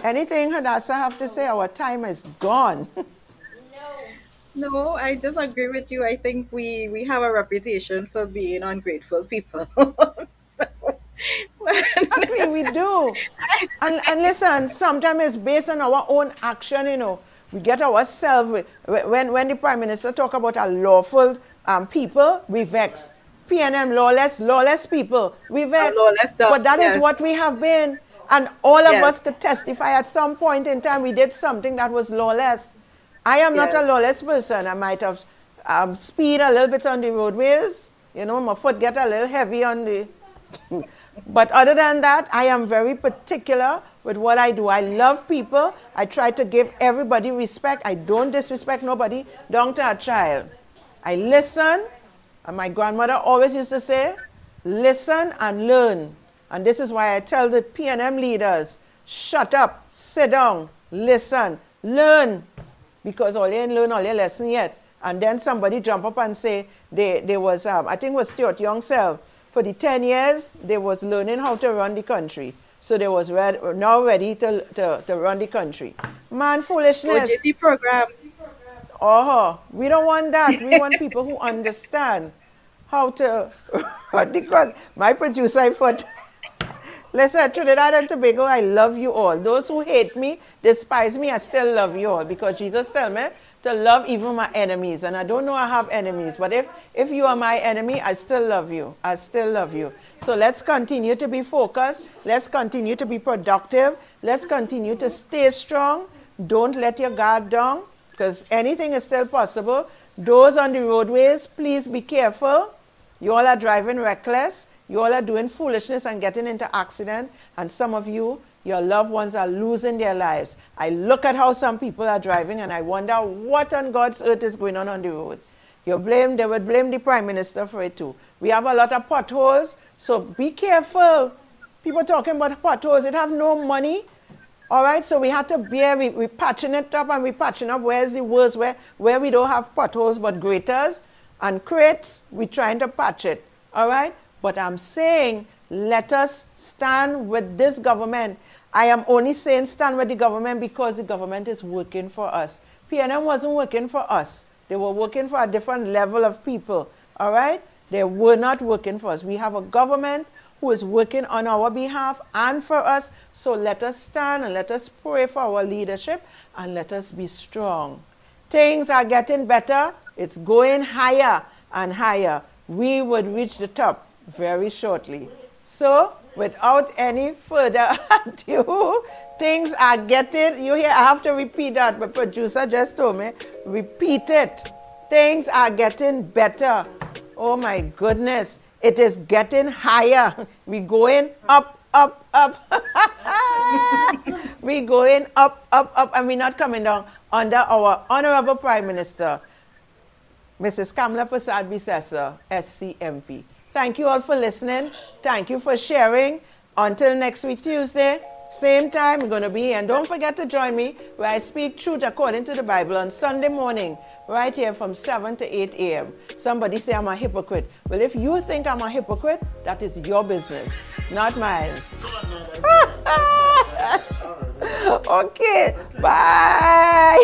Anything Hadassa have to say? Our time is gone. No, I disagree with you. I think we have a reputation for being ungrateful people. Actually, we do. And listen, sometimes it's based on our own action, you know. We get ourselves, when the Prime Minister talk about a lawful people, we vex. PNM, lawless people, we vex. But that is what we have been. And all of us could testify at some point in time we did something that was lawless. I am not a lawless person. I might have speed a little bit on the roadways. You know, my foot get a little heavy on the... But other than that, I am very particular with what I do. I love people. I try to give everybody respect. I don't disrespect nobody, down to a child. I listen, and my grandmother always used to say, listen and learn. And this is why I tell the PNM leaders, shut up, sit down, listen, learn. Because all you ain't learn all your lesson yet. And then somebody jump up and say, there was, I think it was Stuart Young self, for the 10 years, they was learning how to run the country. So they was now ready to run the country. Man, foolishness. OJT program. Oh, we don't want that. We want people who understand how to, because my producer, I thought, Listen, Trinidad and Tobago, I love you all. Those who hate me, despise me, I still love you all because Jesus tell me to love even my enemies. And I don't know I have enemies, but if you are my enemy, I still love you. I still love you. So let's continue to be focused. Let's continue to be productive. Let's continue to stay strong. Don't let your guard down because anything is still possible. Those on the roadways, please be careful. You all are driving reckless. You all are doing foolishness and getting into accident. And some of you, your loved ones are losing their lives. I look at how some people are driving and I wonder what on God's earth is going on the road. They would blame the Prime Minister for it too. We have a lot of potholes, so be careful. People talking about potholes, it have no money. All right, so we have to bear, we patching it up and we patching up where's the worst, where we don't have potholes but graters and crates, we're trying to patch it. All right, but I'm saying let us stand with this government. I am only saying stand with the government because the government is working for us. PNM wasn't working for us. They were working for a different level of people. All right, they were not working for us. We have a government who is working on our behalf and for us. So let us stand and let us pray for our leadership and let us be strong. Things are getting better. It's going higher and higher. We would reach the top very shortly. So without any further ado, things are getting, you hear, I have to repeat that, but producer just told me, repeat it. Things are getting better. Oh my goodness. It is getting higher. We're going up, up, up. We're going up, up, up, and we're not coming down under our Honorable Prime Minister, Mrs. Kamala Prasad Bisesa, SCMP. Thank you all for listening. Thank you for sharing. Until next week, Tuesday, same time, we're going to be here. And don't forget to join me where I speak truth according to the Bible on Sunday morning, right here from 7 to 8 a.m. Somebody say I'm a hypocrite. Well, if you think I'm a hypocrite, that is your business, not mine. Okay, bye.